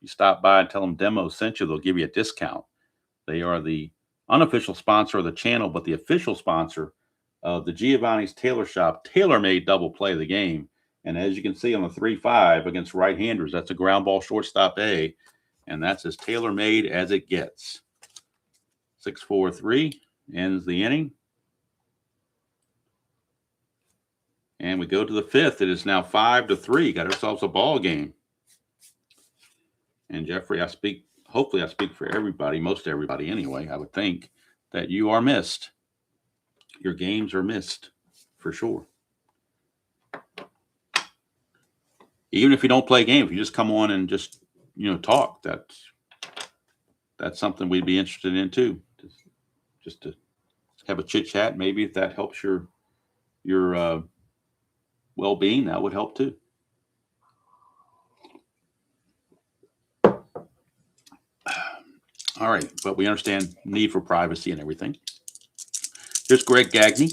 S1: You stop by and tell them Demo sent you, they'll give you a discount. They are the unofficial sponsor of the channel, but the official sponsor of the Giovanni's Tailor Shop tailor-made double play of the game. And as you can see on the 3-5 against right-handers, that's a ground ball shortstop A, and that's as tailor-made as it gets. 6-4-3 ends the inning. And we go to the fifth. It is now 5-3. Got ourselves a ball game. And Jeffrey, hopefully I speak for everybody, most everybody anyway, I would think, that you are missed. Your games are missed for sure. Even if you don't play games, if you just come on and just, talk, that's something we'd be interested in too. Just to have a chit chat, maybe if that helps your well-being, that would help too. All right, but we understand need for privacy and everything. Here's Greg Gagne,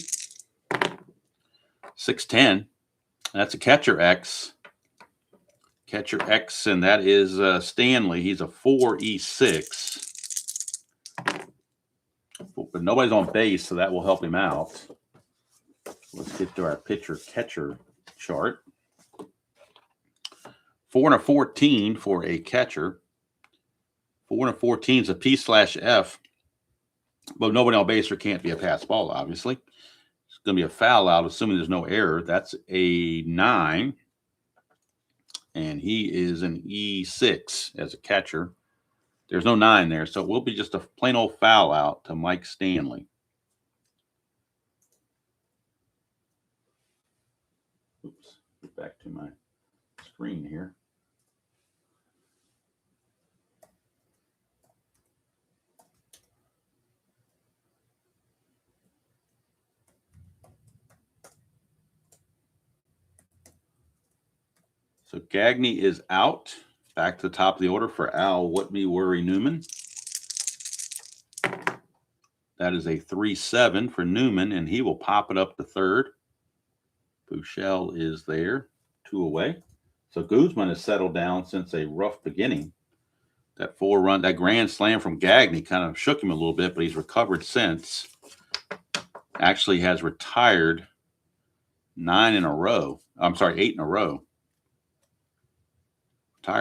S1: 6'10". That's a catcher X. Catcher X, and that is Stanley. He's a 4E6. But nobody's on base, so that will help him out. Let's get to our pitcher-catcher chart. 4-14 for a catcher. 4-14 is a P/F, but nobody on base or can't be a pass ball, obviously. It's going to be a foul out, assuming there's no error. That's a 9. And he is an E6 as a catcher. There's no 9 there, so it will be just a plain old foul out to Mike Stanley. Oops, get back to my screen here. So Gagne is out. Back to the top of the order for Al What-Me-Worry Newman. That is a 3-7 for Newman, and he will pop it up to third. Bouchel is there, 2 away. So Guzman has settled down since a rough beginning. That grand slam from Gagne kind of shook him a little bit, but he's recovered since. Actually has retired 8 in a row. Tired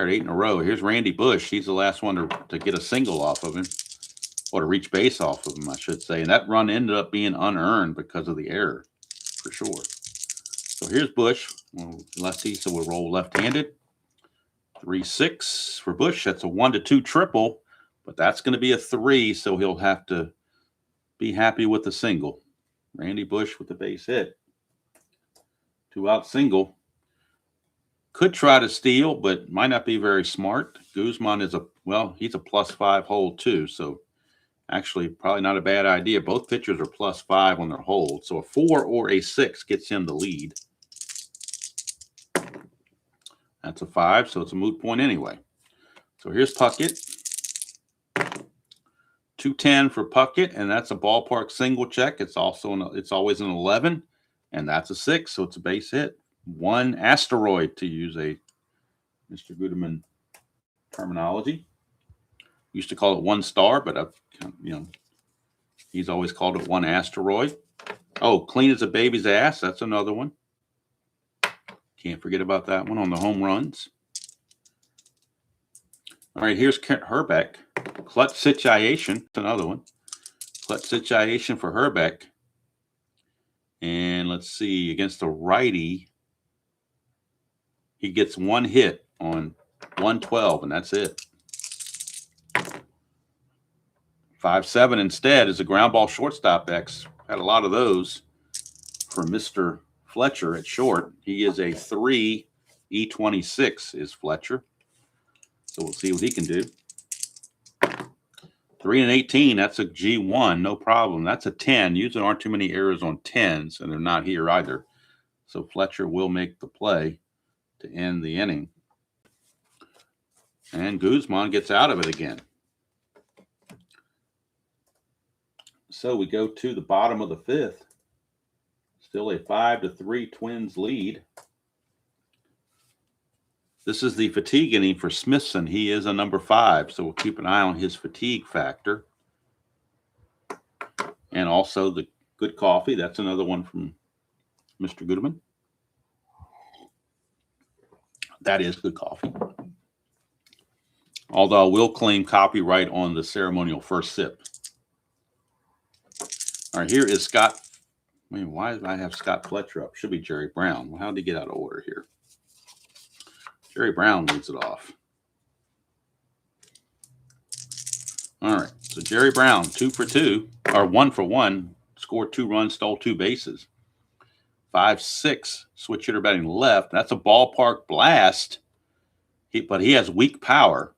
S1: 8 in a row. Here's Randy Bush. He's the last one to get a single off of him, or to reach base off of him, I should say. And that run ended up being unearned because of the error, for sure. So here's Bush, lefty, so we'll roll left-handed. 3-6 for Bush. That's a 1-2 triple, but that's going to be a 3, so he'll have to be happy with the single. Randy Bush with the base hit. 2-out single. Could try to steal, but might not be very smart. Guzman is he's a +5 hold too, so actually probably not a bad idea. Both pitchers are +5 on their hold, so a 4 or a 6 gets him the lead. That's a 5, so it's a moot point anyway. So here's Puckett. 210 for Puckett, and that's a ballpark single check. It's always an 11, and that's a 6, so it's a base hit. 1 asteroid, to use a Mr. Guzman terminology. Used to call it 1 star, but he's always called it 1 asteroid. Oh, clean as a baby's ass. That's another one. Can't forget about that one on the home runs. All right, here's Kent Herbeck. Clutch situation. That's another one. Clutch situation for Herbeck. And let's see, against the righty, he gets 1 hit on 112, and that's it. 5-7 instead is a ground ball shortstop X. Had a lot of those for Mr. Fletcher at short. He is a 3. E26 is Fletcher. So we'll see what he can do. 3 and 18, that's a G1, no problem. That's a 10. Usually aren't too many errors on 10s, and they're not here either. So Fletcher will make the play to end the inning. And Guzman gets out of it again. So we go to the bottom of the 5th. Still a 5-3 Twins lead. This is the fatigue inning for Smithson. He is a number 5, so we'll keep an eye on his fatigue factor. And also the good coffee. That's another one from Mr. Guzman. That is good coffee. Although I will claim copyright on the ceremonial first sip. All right, here is Scott. I mean, why did I have Scott Fletcher up? Should be Jerry Brown. Well, how did he get out of order here? Jerry Brown leads it off. All right, so Jerry Brown, 2 for 2, or 1 for 1, scored 2 runs, stole 2 bases. 5-6, switch hitter batting left. That's a ballpark blast, but he has weak power.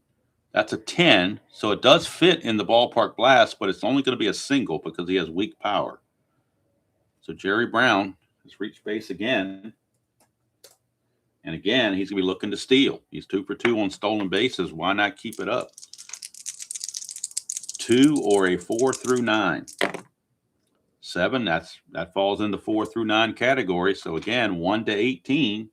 S1: That's a 10, so it does fit in the ballpark blast, but it's only going to be a single because he has weak power. So Jerry Brown has reached base again. And again, he's going to be looking to steal. He's 2 for 2 on stolen bases. Why not keep it up? 2 or a 4 through 9. 7, that falls in the 4 through 9 category. So again, 1 to 18.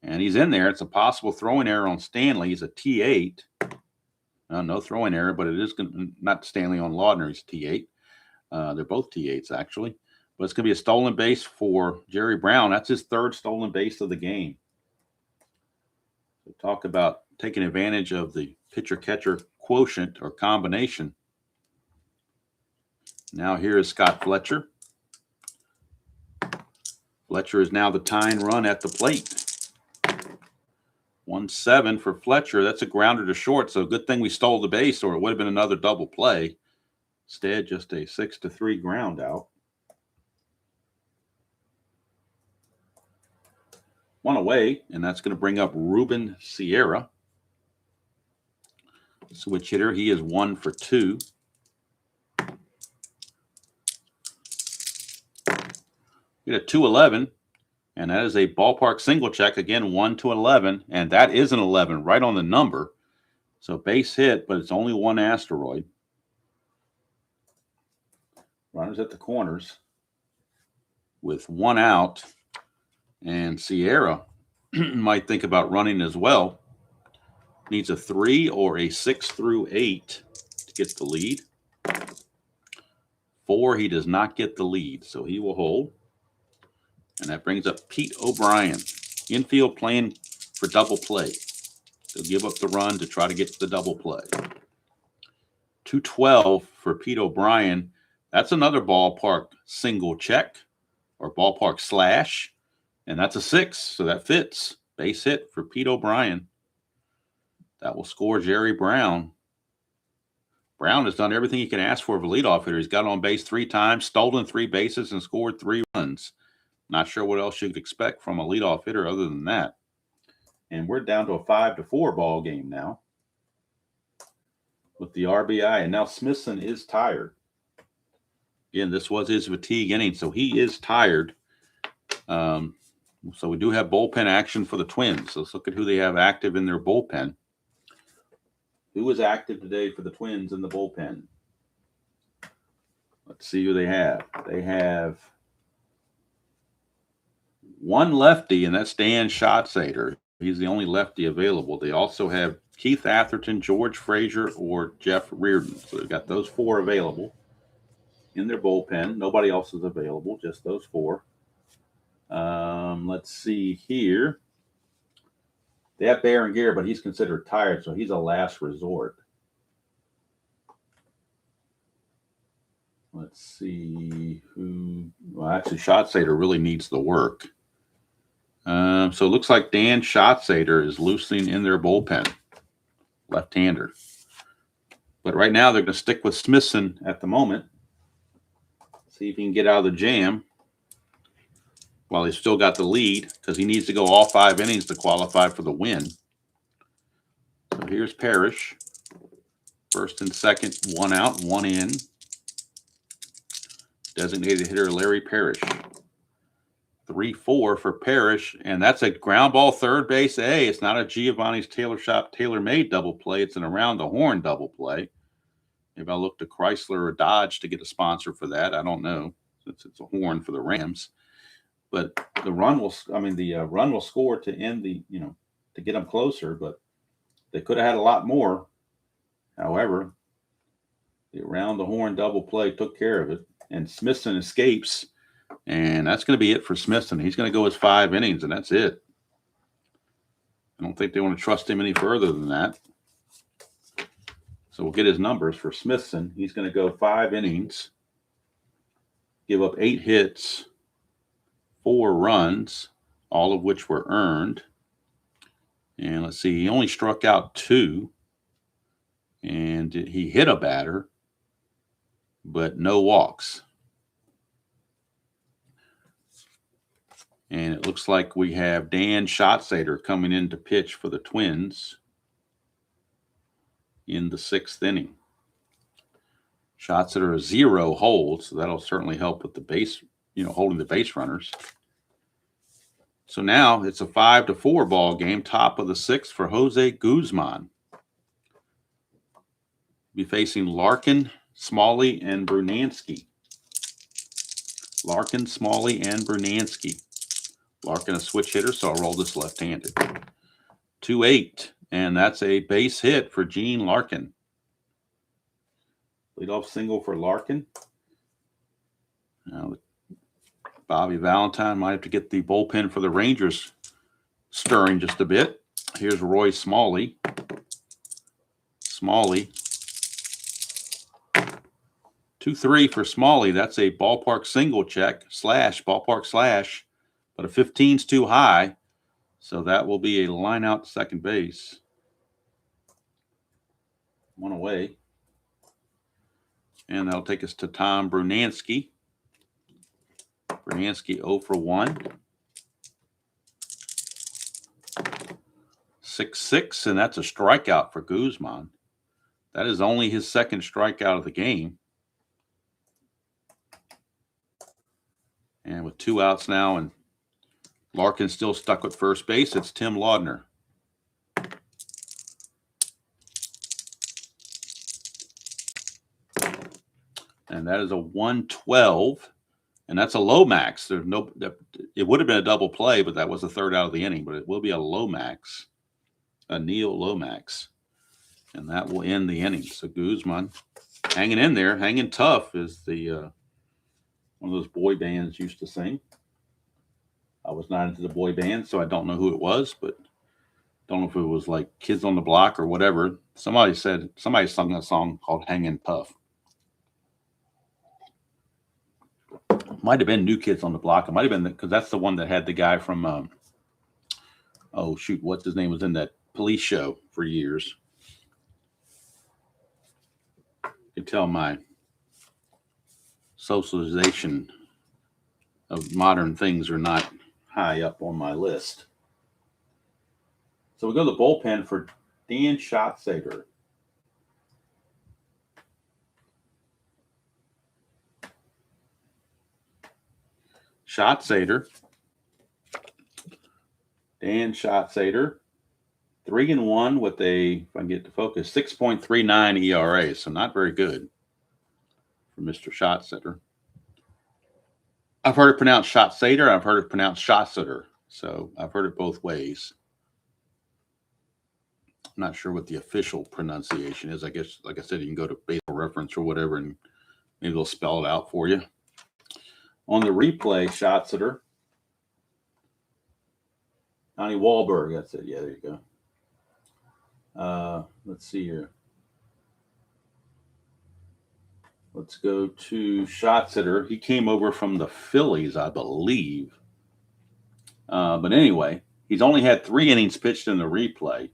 S1: And he's in there. It's a possible throwing error on Stanley. He's a T8. No throwing error, but it is not Stanley on Laudner. He's T8. They're both T8s, actually. But it's going to be a stolen base for Jerry Brown. That's his 3rd stolen base of the game. So talk about taking advantage of the pitcher-catcher quotient or combination. Now here is Scott Fletcher. Fletcher is now the tying run at the plate. 1-7 for Fletcher. That's a grounder to short, so good thing we stole the base or it would have been another double play. Instead, just a 6-3 ground out. 1 away, and that's going to bring up Ruben Sierra. Switch hitter, he is 1 for 2. We get a 2-11, and that is a ballpark single check. Again, 1 to 11, and that is an 11 right on the number. So base hit, but it's only 1 asteroid. Runners at the corners with 1 out, and Sierra might think about running as well. Needs a 3 or a 6 through 8 to get the lead. 4, he does not get the lead, so he will hold. And that brings up Pete O'Brien. Infield playing for double play. He'll give up the run to try to get to the double play. 2-12 for Pete O'Brien. That's another ballpark single check or ballpark slash. And that's a 6, so that fits. Base hit for Pete O'Brien. That will score Jerry Brown. Brown has done everything he can ask for of a leadoff hitter. He's got on base 3 times, stolen 3 bases, and scored 3 runs. Not sure what else you'd expect from a leadoff hitter other than that. And we're down to a 5-4 ball game now with the RBI. And now Smithson is tired. Again, this was his fatigue inning, so he is tired. So we do have bullpen action for the Twins. So let's look at who they have active in their bullpen. Who is active today for the Twins in the bullpen? Let's see who they have. They have 1 lefty, and that's Dan Schatzeder. He's the only lefty available. They also have Keith Atherton, George Frazier, or Jeff Reardon. So they've got those 4 available in their bullpen. Nobody else is available, just those 4. Let's see here. They have Berenguer, but he's considered tired, so he's a last resort. Let's see who. Well, actually, Schatzeder really needs the work. So it looks like Dan Schatzeder is loosening in their bullpen, left-hander. But right now they're going to stick with Smithson at the moment. See if he can get out of the jam while he's still got the lead, because he needs to go all 5 innings to qualify for the win. So here's Parrish. First and second, 1 out, 1 in. Designated hitter Larry Parrish. 3-4 for Parrish, and that's a ground ball third base A. It's not a Giovanni's Tailor Shop tailor-made double play. It's an around the horn double play. Maybe I'll look to Chrysler or Dodge to get a sponsor for that. I don't know, since it's a horn for the Rams. But the run will score to end the, to get them closer, but they could have had a lot more. However, the around the horn double play took care of it, and Smithson escapes. And that's going to be it for Smithson. He's going to go his 5 innings, and that's it. I don't think they want to trust him any further than that. So we'll get his numbers for Smithson. He's going to go 5 innings, give up 8 hits, 4 runs, all of which were earned. And let's see, he only struck out 2, and he hit a batter, but no walks. And it looks like we have Dan Schatzeder coming in to pitch for the Twins in the 6th inning. Schatzeder a 0 hold, so that'll certainly help with the base, holding the base runners. So now it's a 5-4 ball game, top of the 6th for Jose Guzman. Be facing Larkin, Smalley, and Brunansky. Larkin, Smalley, and Brunansky. Larkin a switch hitter, so I'll roll this left-handed. 2-8, and that's a base hit for Gene Larkin. Leadoff single for Larkin. Now, Bobby Valentine might have to get the bullpen for the Rangers stirring just a bit. Here's Roy Smalley. Smalley. 2-3 for Smalley. That's a ballpark single check, ballpark slash. But a 15's too high, so that will be a line out to second base. 1 away. And that'll take us to Tom Brunansky. Brunansky 0 for 1. 6-6, and that's a strikeout for Guzman. That is only his 2nd strikeout of the game. And with 2 outs now, and Larkin still stuck with first base, it's Tim Laudner. And that is a 112, and that's a low max. It would have been a double play, but that was the 3rd out of the inning. But it will be a low max, a Neil Lomax, and that will end the inning. So Guzman hanging in there, hanging tough, is the one of those boy bands used to sing. I was not into the boy band, so I don't know who it was, but don't know if it was like Kids on the Block or whatever. Somebody sung a song called Hangin' Tough. Might have been New Kids on the Block. It might have been, because that's the one that had the guy from, what's his name, was in that police show for years. You can tell my socialization of modern things are not high up on my list. So we go to the bullpen for Dan Schatzeder. Dan Schatzeder, 3-1 with a, if I can get to focus, 6.39 ERA. So not very good for Mr. Schatzeder. I've heard it pronounced Schatzeder. I've heard it pronounced Schatzeder. So I've heard it both ways. I'm not sure what the official pronunciation is. I guess, like I said, you can go to Baseball Reference or whatever, and maybe they'll spell it out for you. On the replay, Schatzeder. Donnie Wahlberg, that's it. Yeah, there you go. Let's see here. Let's go to Schatzeder. He came over from the Phillies, I believe. But anyway, he's only had 3 innings pitched in the replay.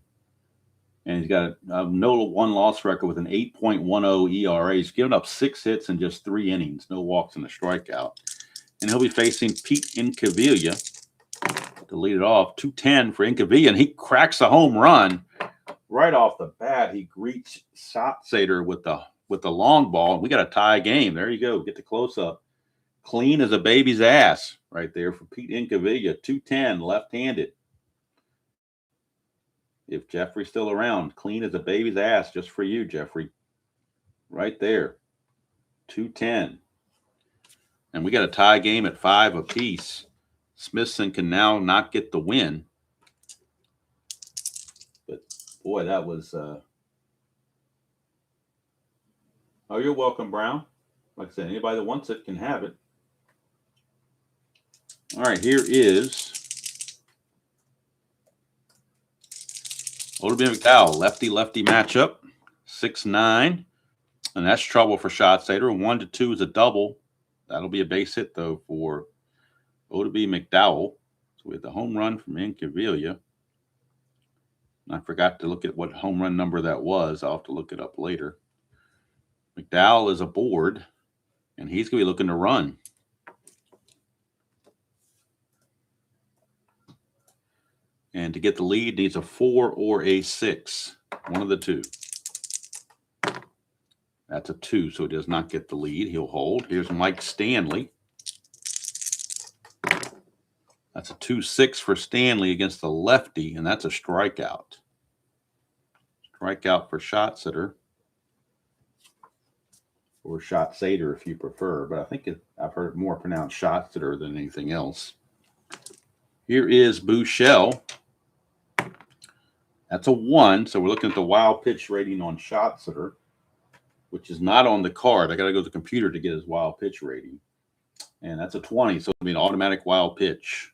S1: And he's got a no one-loss record with an 8.10 ERA. He's given up 6 hits in just 3 innings, no walks and a strikeout. And he'll be facing Pete Incaviglia to lead it off. 2-10 for Incaviglia, and he cracks a home run right off the bat. He greets Schatzeder with the long ball. We got a tie game. There you go. Get the close-up. Clean as a baby's ass right there for Pete Incaviglia. 2-10, left-handed. If Jeffrey's still around, clean as a baby's ass just for you, Jeffrey. Right there. 2-10. And we got a tie game at 5 apiece. Smithson can now not get the win. But, boy, that was... Oh, you're welcome, Brown. Like I said, anybody that wants it can have it. All right, here is O-Matic McDowell, lefty-lefty matchup, 6-9. And that's trouble for Schatzeder. 1-2 is a double. That'll be a base hit, though, for O-Matic McDowell. So we have the home run from Incaviglia. I forgot to look at what home run number that was. I'll have to look it up later. McDowell is aboard, and he's going to be looking to run. And to get the lead, needs a 4 or a 6. One of the two. That's a 2, so he does not get the lead. He'll hold. Here's Mike Stanley. That's a 2-6 for Stanley against the lefty, and that's a strikeout. Strikeout for Schatzeder. Or Schatzeder if you prefer, but I think I've heard it more pronounced Schatzeder than anything else. Here is Buechele. That's a 1, so we're looking at the wild pitch rating on Schatzeder, which is not on the card. I got to go to the computer to get his wild pitch rating. And that's a 20, so it'll be an automatic wild pitch.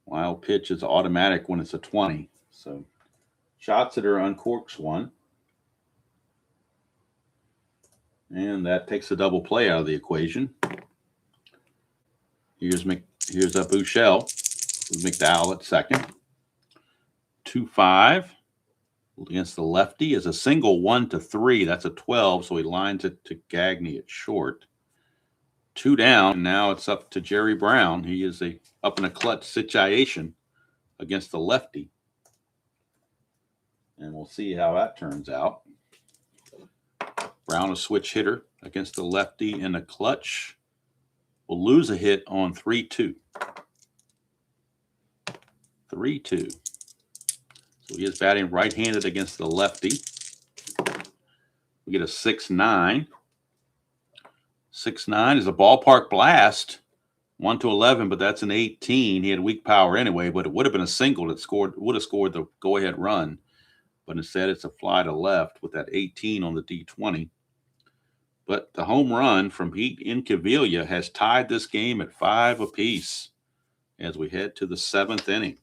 S1: Wild pitch is automatic when it's a 20. So Schatzeder uncorks one. And that takes a double play out of the equation. Here's a Buechele with McDowell at second. 2-5 against the lefty is a single 1-3. That's a 12, so he lines it to Gagne at short. 2 down, and now it's up to Jerry Brown. He is up in a clutch situation against the lefty. And we'll see how that turns out. Brown, a switch hitter against the lefty in a clutch, will lose a hit on 3-2. 3-2. So he is batting right-handed against the lefty. We get a 6-9. 6-9 is a ballpark blast. 1-11, but that's an 18. He had weak power anyway, but it would have been a single that would have scored the go-ahead run. But instead, it's a fly to left with that 18 on the D20. But the home run from Pete Incaviglia has tied this game at 5 apiece as we head to the 7th inning.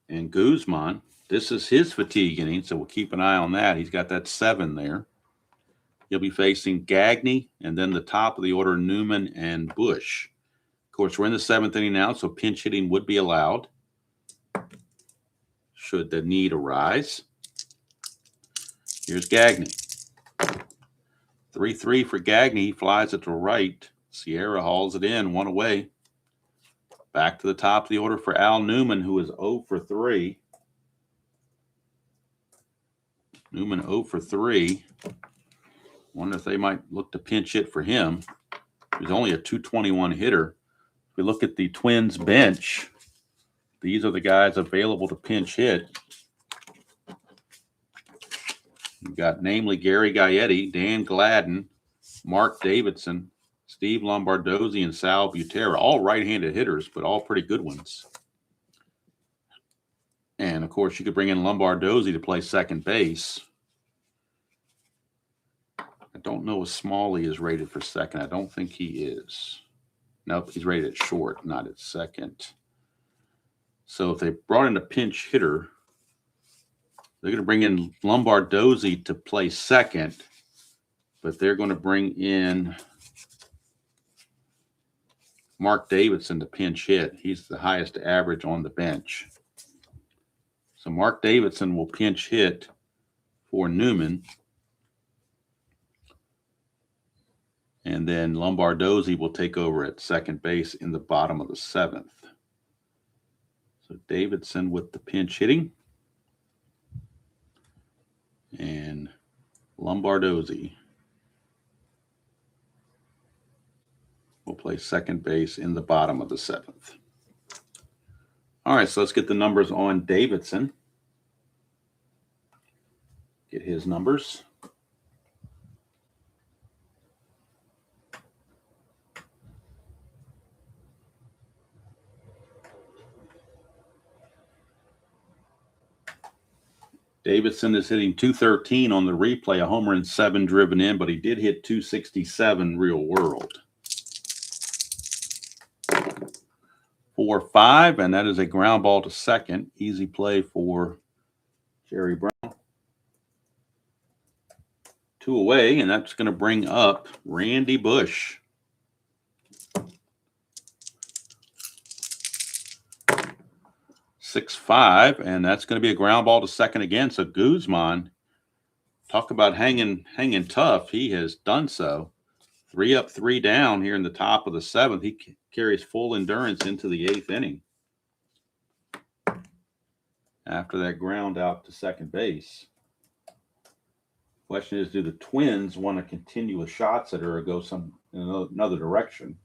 S1: And Guzman, this is his fatigue inning, so we'll keep an eye on that. He's got that 7 there. He'll be facing Gagne and then the top of the order, Newman and Bush. Of course, we're in the 7th inning now, so pinch hitting would be allowed should the need arise. Here's Gagne. 3-3 for Gagne. He flies it to right. Sierra hauls it in, 1 away. Back to the top of the order for Al Newman, who is 0 for 3. Newman 0 for 3. Wonder if they might look to pinch hit for him. He's only a 221 hitter. If we look at the Twins bench, these are the guys available to pinch hit. You've got namely Gary Gaetti, Dan Gladden, Mark Davidson, Steve Lombardozzi, and Sal Butera, all right-handed hitters, but all pretty good ones. And, of course, you could bring in Lombardozzi to play second base. I don't know if Smalley is rated for second. I don't think he is. Nope, he's rated at short, not at second. So if they brought in a pinch hitter, They're going to bring in Lombardozzi to play second, but they're going to bring in Mark Davidson to pinch hit. He's the highest average on the bench. So Mark Davidson will pinch hit for Newman. And then Lombardozzi will take over at second base in the bottom of the seventh. So Davidson with the pinch hitting. And Lombardozzi will play second base in the bottom of the seventh. All right, so let's get the numbers on Davidson. Get his numbers. Davidson is hitting 213 on the replay, a homer and 7 driven in, but he did hit 267 real world. 4-5, and that is a ground ball to second. Easy play for Jerry Brown. 2 away, and that's going to bring up Randy Bush. 6-5, and that's going to be a ground ball to second again. So Guzman, talk about hanging tough. He has done so. 3 up, 3 down here in the top of the seventh. He carries full endurance into the 8th inning after that ground out to second base. Question is, do the Twins want to continue with shots at her or go in another direction?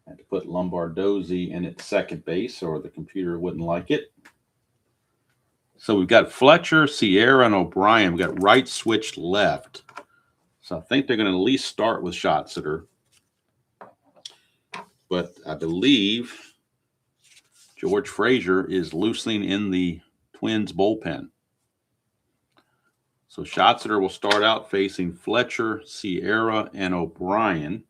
S1: Had to put Lombardozzi in at second base or the computer wouldn't like it. So we've got Fletcher, Sierra, and O'Brien. We've got right switched left. So I think they're going to at least start with Shotsitter. But I believe George Frazier is loosening in the Twins bullpen. So Shotsitter will start out facing Fletcher, Sierra, and O'Brien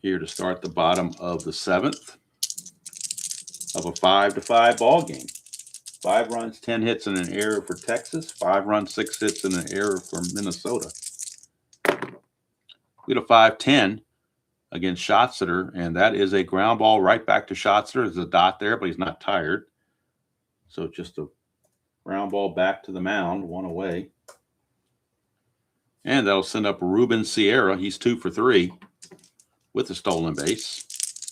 S1: here to start the bottom of the seventh of a 5-5 ball game. 5 runs, 10 hits, and an error for Texas. 5 runs, 6 hits, and an error for Minnesota. We had a 5-10 against Shotsitter, and that is a ground ball right back to Shotsitter. There's a dot there, but he's not tired. So just a ground ball back to the mound, 1 away. And that'll send up Ruben Sierra. He's 2 for 3 with a stolen base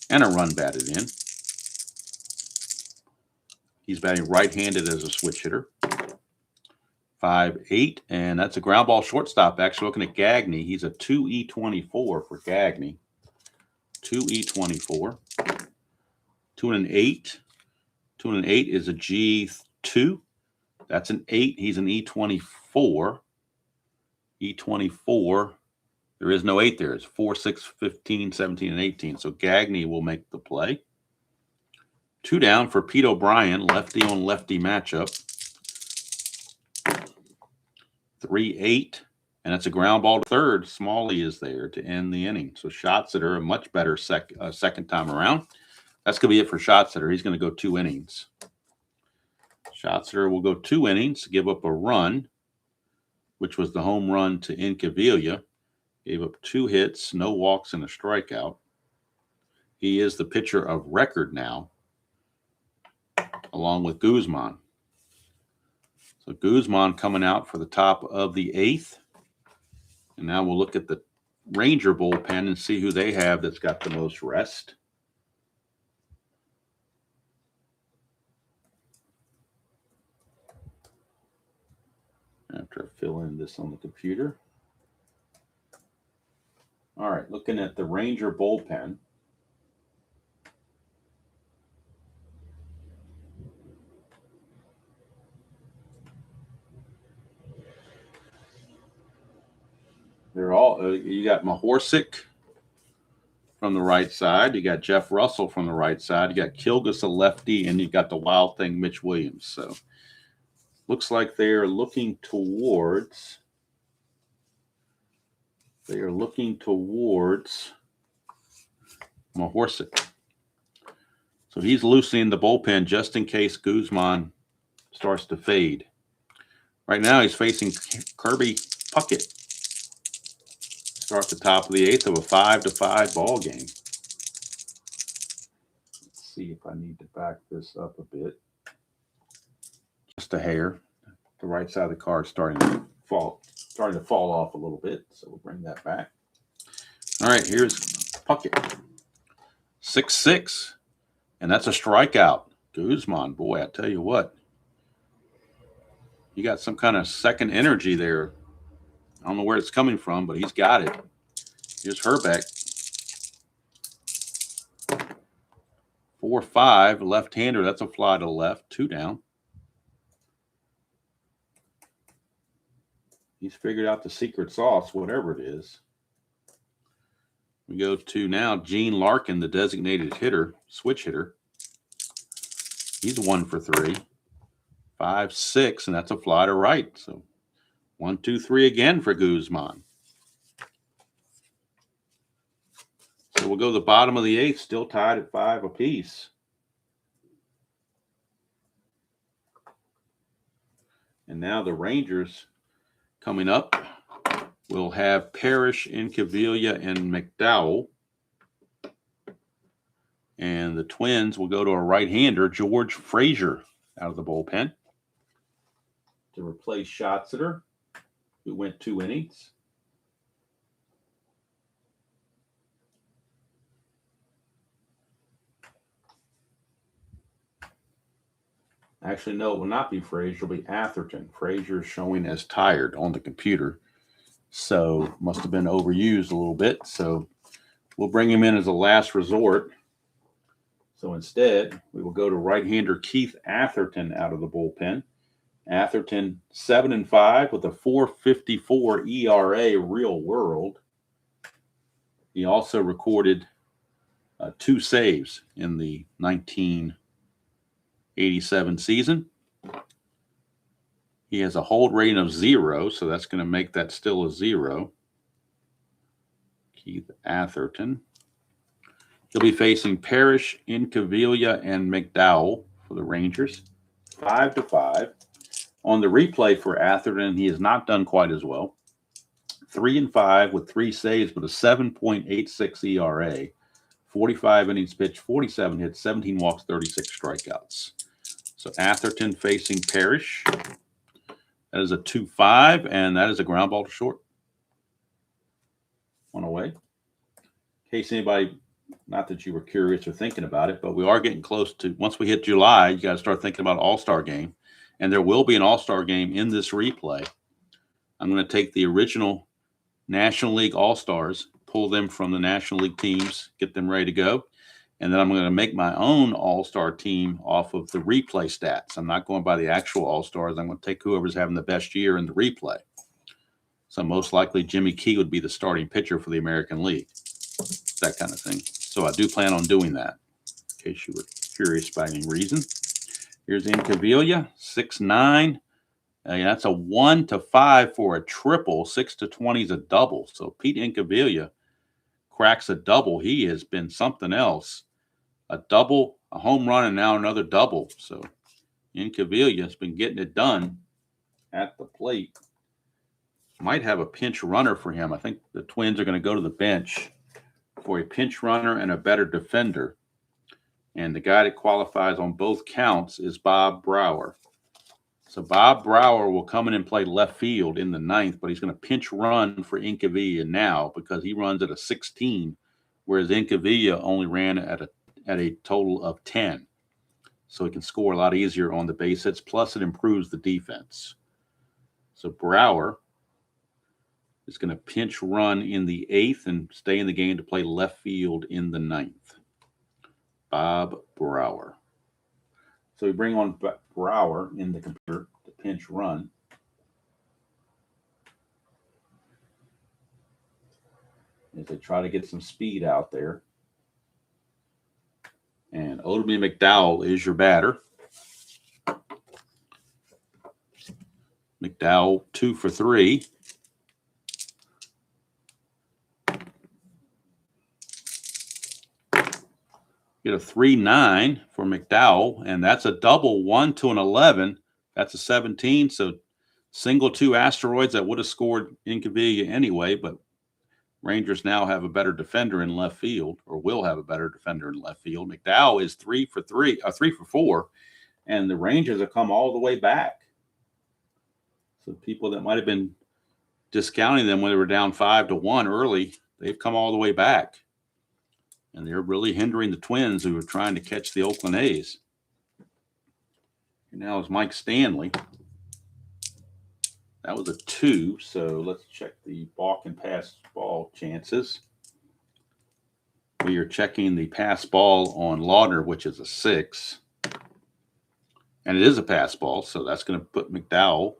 S1: and a run batted in. He's batting right-handed as a switch hitter. 5-8, and that's a ground ball shortstop. Actually, looking at Gagne, he's a 2E24 for Gagne. 2E24. 2-8. 2-8 is a G2. That's an 8. He's an E24. E24. There is no 8 there. It's 4, 6, 15, 17, and 18. So Gagne will make the play. 2 down for Pete O'Brien, lefty on lefty matchup. 3-8, and that's a ground ball to third. Smalley is there to end the inning. So Shotsitter, a much better second time around. That's going to be it for Shotsitter. He's going to go 2 innings. Shotsitter will go 2 innings, give up a run, which was the home run to Incaviglia. Gave up 2 hits, no walks, and a strikeout. He is the pitcher of record now, along with Guzman. So Guzman coming out for the top of the 8th. And now we'll look at the Ranger bullpen and see who they have that's got the most rest. After I fill in this on the computer. All right, looking at the Ranger bullpen. They're all, you got Mahorsic from the right side. You got Jeff Russell from the right side. You got Kilgus, a lefty, and you got the wild thing, Mitch Williams. So looks like they are looking towards Mahorsic. So he's loosening the bullpen just in case Guzman starts to fade. Right now he's facing Kirby Puckett. Start the top of the 8th of a 5-5 ball game. Let's see if I need to back this up a bit. Just a hair. The right side of the card starting to fall off a little bit. So we'll bring that back. All right, here's Puckett. 6-6. And that's a strikeout. Guzman, boy, I tell you what. You got some kind of second energy there. I don't know where it's coming from, but he's got it. Here's Herbeck. 4-5, left-hander. That's a fly to the left. 2 down. He's figured out the secret sauce, whatever it is. We go to now Gene Larkin, the designated hitter, switch hitter. He's 1 for 3. 5-6, and that's a fly to right. So 1, 2, 3 again for Guzman. So we'll go to the bottom of the 8th, still tied at 5 apiece. And now the Rangers coming up. We'll have Parrish, Incaviglia, and McDowell. And the Twins will go to a right-hander, George Frazier, out of the bullpen to replace Schatzeder, who went 2 innings. Actually, no, it will not be Frazier. It'll be Atherton. Frazier showing as tired on the computer. So must have been overused a little bit. So we'll bring him in as a last resort. So instead, we will go to right-hander Keith Atherton out of the bullpen. Atherton 7-5 with a 4.54 ERA real world. He also recorded 2 saves in the 1987 season. He has a hold rating of 0, so that's going to make that still a 0. Keith Atherton. He'll be facing Parrish, Incaviglia, and McDowell for the Rangers. 5-5. On the replay for Atherton, he has not done quite as well. 3-5 with 3 saves, but a 7.86 ERA. 45 innings pitched, 47 hits, 17 walks, 36 strikeouts. So Atherton facing Parrish. That is a 2-5, and that is a ground ball to short. 1 away. In case anybody, not that you were curious or thinking about it, but we are getting close to, once we hit July, you got to start thinking about All-Star game. And there will be an All-Star game in this replay. I'm going to take the original National League All-Stars, pull them from the National League teams, get them ready to go. And then I'm going to make my own All-Star team off of the replay stats. I'm not going by the actual All-Stars. I'm going to take whoever's having the best year in the replay. So most likely Jimmy Key would be the starting pitcher for the American League. That kind of thing. So I do plan on doing that, in case you were curious by any reason. Here's Incaviglia, 6'9". That's a 1-5 for a triple. 6-20 is a double. So Pete Incaviglia cracks a double. He has been something else. A double, a home run, and now another double. So Incaviglia has been getting it done at the plate. Might have a pinch runner for him. I think the Twins are going to go to the bench for a pinch runner and a better defender. And the guy that qualifies on both counts is Bob Brower. So Bob Brower will come in and play left field in the 9th, but he's going to pinch run for Incaviglia now because he runs at a 16, whereas Incaviglia only ran at a total of 10. So he can score a lot easier on the base hits, plus it improves the defense. So Brower is going to pinch run in the 8th and stay in the game to play left field in the 9th. Bob Brower. So we bring on Brower in the computer to pinch run. As they try to get some speed out there. And Odom McDowell is your batter. McDowell 2 for 3. Get a 3-9 for McDowell, and that's a double 1 to an 11. That's a 17. So single 2 asteroids that would have scored Incaviglia anyway, but Rangers now have a better defender in left field, or will have a better defender in left field. McDowell is 3 for 4, and the Rangers have come all the way back. So people that might have been discounting them when they were down 5-1 early, they've come all the way back. And they're really hindering the Twins, who are trying to catch the Oakland A's. And now is Mike Stanley. That was a 2, so let's check the balk and pass ball chances. We are checking the pass ball on Laudner, which is a 6. And it is a pass ball, so that's going to put McDowell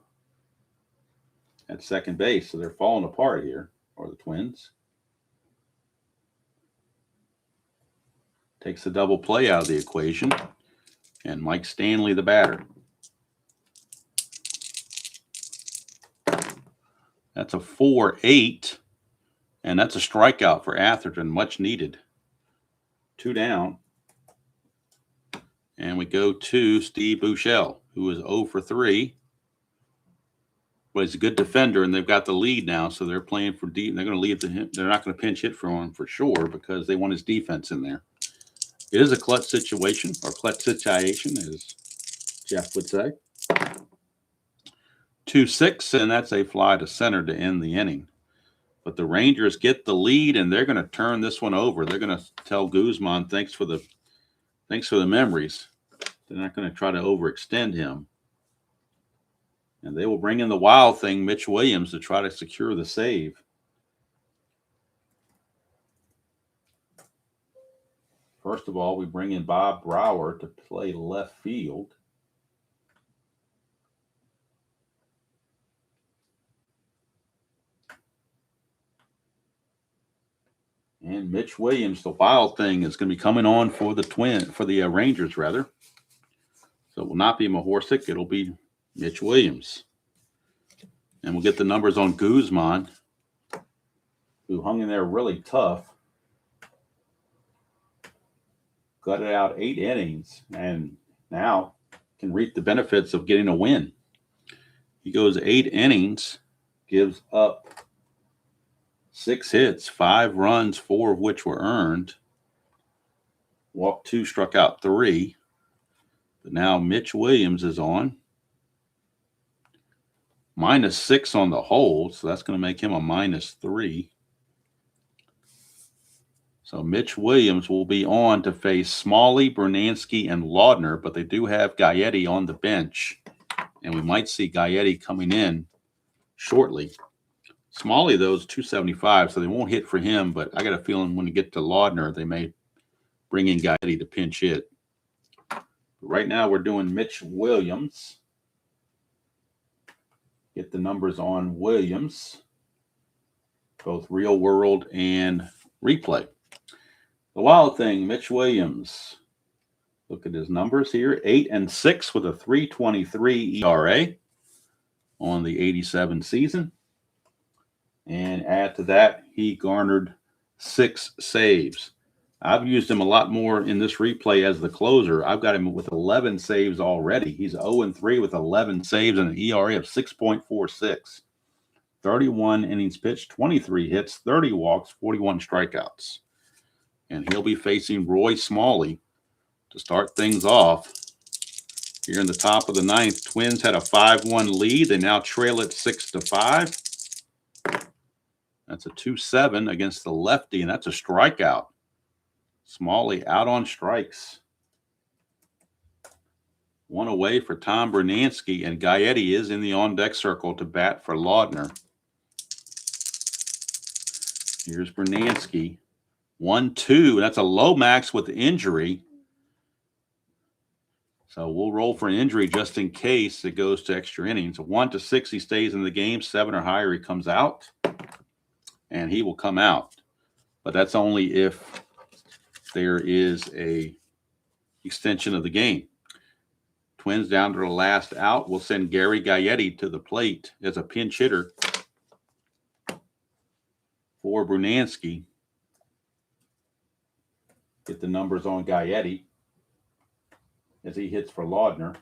S1: at second base. So they're falling apart here, or the Twins. Takes the double play out of the equation. And Mike Stanley, the batter. That's a 4-8. And that's a strikeout for Atherton, much needed. 2 down. And we go to Steve Buechele, who is 0 for 3. But he's a good defender, and they've got the lead now, so they're playing for deep. They're going to leave they're not going to pinch hit for him for sure, because they want his defense in there. It is a clutch situation, or clutch situation, as Jeff would say. 2-6, and that's a fly to center to end the inning. But the Rangers get the lead, and they're going to turn this one over. They're going to tell Guzman, thanks for the memories. They're not going to try to overextend him. And they will bring in the wild thing, Mitch Williams, to try to secure the save. First of all, we bring in Bob Brower to play left field. And Mitch Williams, the wild thing, is going to be coming on for the Rangers, rather. So it will not be Mahorsic. It'll be Mitch Williams. And we'll get the numbers on Guzman, who hung in there really tough. Gutted out 8 innings, and now can reap the benefits of getting a win. He goes 8 innings, gives up 6 hits, 5 runs, 4 of which were earned. Walked 2, struck out 3. But now Mitch Williams is on. -6 on the hold, so that's going to make him a -3. So Mitch Williams will be on to face Smalley, Bernansky, and Laudner, but they do have Gaetti on the bench, and we might see Gaetti coming in shortly. Smalley, though, is 275, so they won't hit for him, but I got a feeling when you get to Laudner, they may bring in Gaetti to pinch hit. But right now, we're doing Mitch Williams. Get the numbers on Williams, both real world and replay. The wild thing, Mitch Williams. Look at his numbers here. 8-6 with a 3.23 ERA on the 87 season. And add to that, he garnered 6 saves. I've used him a lot more in this replay as the closer. I've got him with 11 saves already. He's 0-3 with 11 saves and an ERA of 6.46. 31 innings pitched, 23 hits, 30 walks, 41 strikeouts. And he'll be facing Roy Smalley to start things off. Here in the top of the 9th, Twins had a 5-1 lead. They now trail it 6-5. That's a 2-7 against the lefty, and that's a strikeout. Smalley out on strikes. 1 away for Tom Bernansky, and Gaetti is in the on-deck circle to bat for Laudner. Here's Bernansky. 1-2. That's a Lomax with injury. So we'll roll for an injury just in case it goes to extra innings. 1-6, he stays in the game. 7 or higher, he comes out. And he will come out. But that's only if there is a extension of the game. Twins down to the last out. We'll send Gary Gaetti to the plate as a pinch hitter for Bernansky. get the numbers on Gaetti as he hits for Laudner.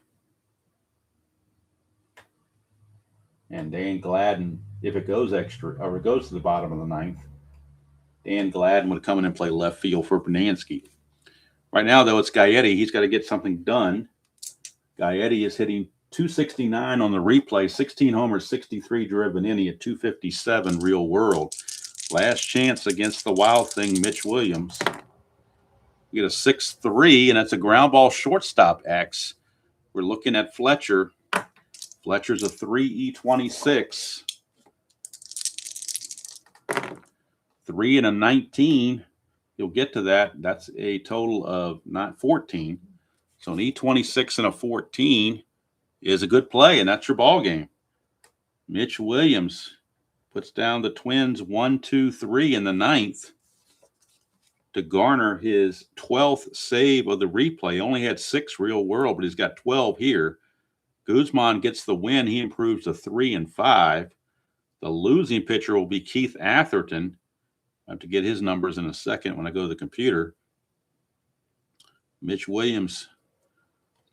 S1: And Dan Gladden, if it goes extra, or it goes to the bottom of the ninth, Dan Gladden would come in and play left field for Bernansky. Right now, though, it's Gaetti. He's got to get something done. Gaetti is hitting .269 on the replay, 16 homers, 63 driven in. He at .257 real world. Last chance against the Wild Thing, Mitch Williams. You get a 6-3, and that's a ground ball shortstop X. We're looking at Fletcher. Fletcher's a 3E26. 3 and a 19. You'll get to that. That's a total of not 14. So an E26 and a 14 is a good play, and that's your ball game. Mitch Williams puts down the Twins 1-2-3 in the ninth to garner his 12th save of the replay. Only had 6 real world, but he's got 12 here. Guzman gets the win. He improves to 3-5. The losing pitcher will be Keith Atherton. I have to get his numbers in a second when I go to the computer. Mitch Williams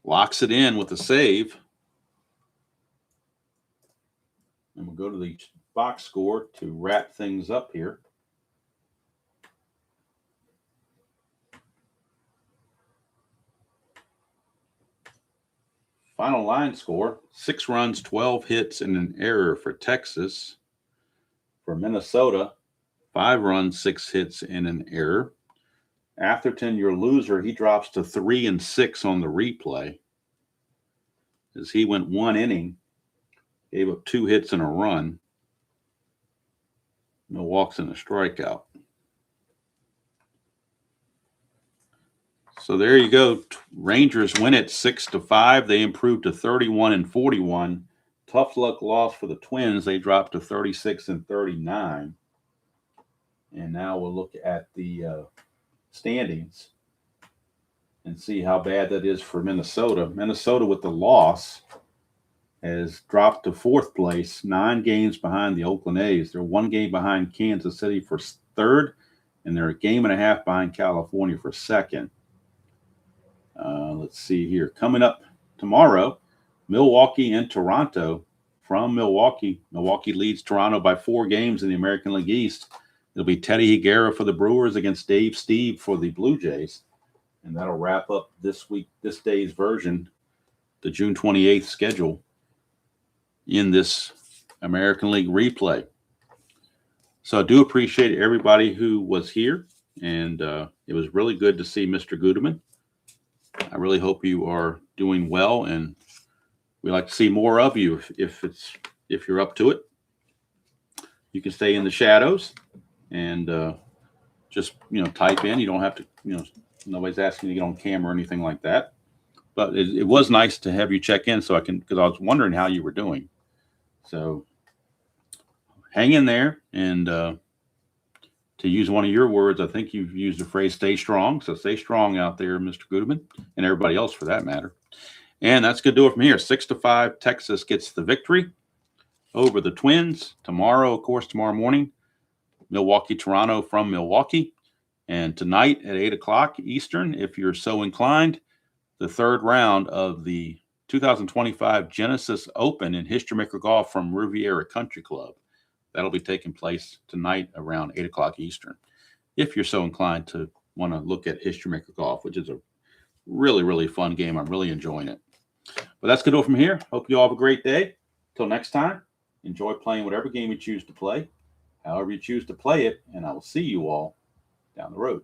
S1: locks it in with a save. And we'll go to the box score to wrap things up here. Final line score, 6 runs, 12 hits, and an error for Texas. For Minnesota, 5 runs, 6 hits, and an error. Atherton, your loser, he drops to 3-6 on the replay as he went 1 inning, gave up 2 hits and a run. No walks and a strikeout. So there you go. Rangers win it 6-5. They improved to 31-41. Tough luck loss for the Twins. They dropped to 36-39. And now we'll look at the standings and see how bad that is for Minnesota. Minnesota, with the loss, has dropped to 4th place, 9 games behind the Oakland A's. They're 1 game behind Kansas City for 3rd, and they're a game and a half behind California for 2nd. Let's see here. Coming up tomorrow, Milwaukee and Toronto. From Milwaukee, Milwaukee leads Toronto by 4 games in the American League East. It'll be Teddy Higuera for the Brewers against Dave Steve for the Blue Jays. And that'll wrap up this day's version, the June 28th schedule in this American League replay. So I do appreciate everybody who was here, and it was really good to see Mr. Guzman. I really hope you are doing well, and we like to see more of you if you're up to it. You can stay in the shadows and just type in. You don't have to nobody's asking you to get on camera or anything like that. But it was nice to have you check in because I was wondering how you were doing. So hang in there, and to use one of your words, I think you've used the phrase "stay strong." So stay strong out there, Mr. Guzman, and everybody else for that matter. And that's going to do it from here. 6-5, Texas gets the victory over the Twins. Tomorrow, of course, tomorrow morning, Milwaukee, Toronto from Milwaukee. And tonight at 8 o'clock Eastern, if you're so inclined, the 3rd round of the 2025 Genesis Open in History Maker Golf from Riviera Country Club. That'll be taking place tonight around 8 o'clock Eastern. If you're so inclined to want to look at History Maker Golf, which is a really, really fun game. I'm really enjoying it. But that's going to do it from here. Hope you all have a great day. Till next time, enjoy playing whatever game you choose to play, however you choose to play it, and I will see you all down the road.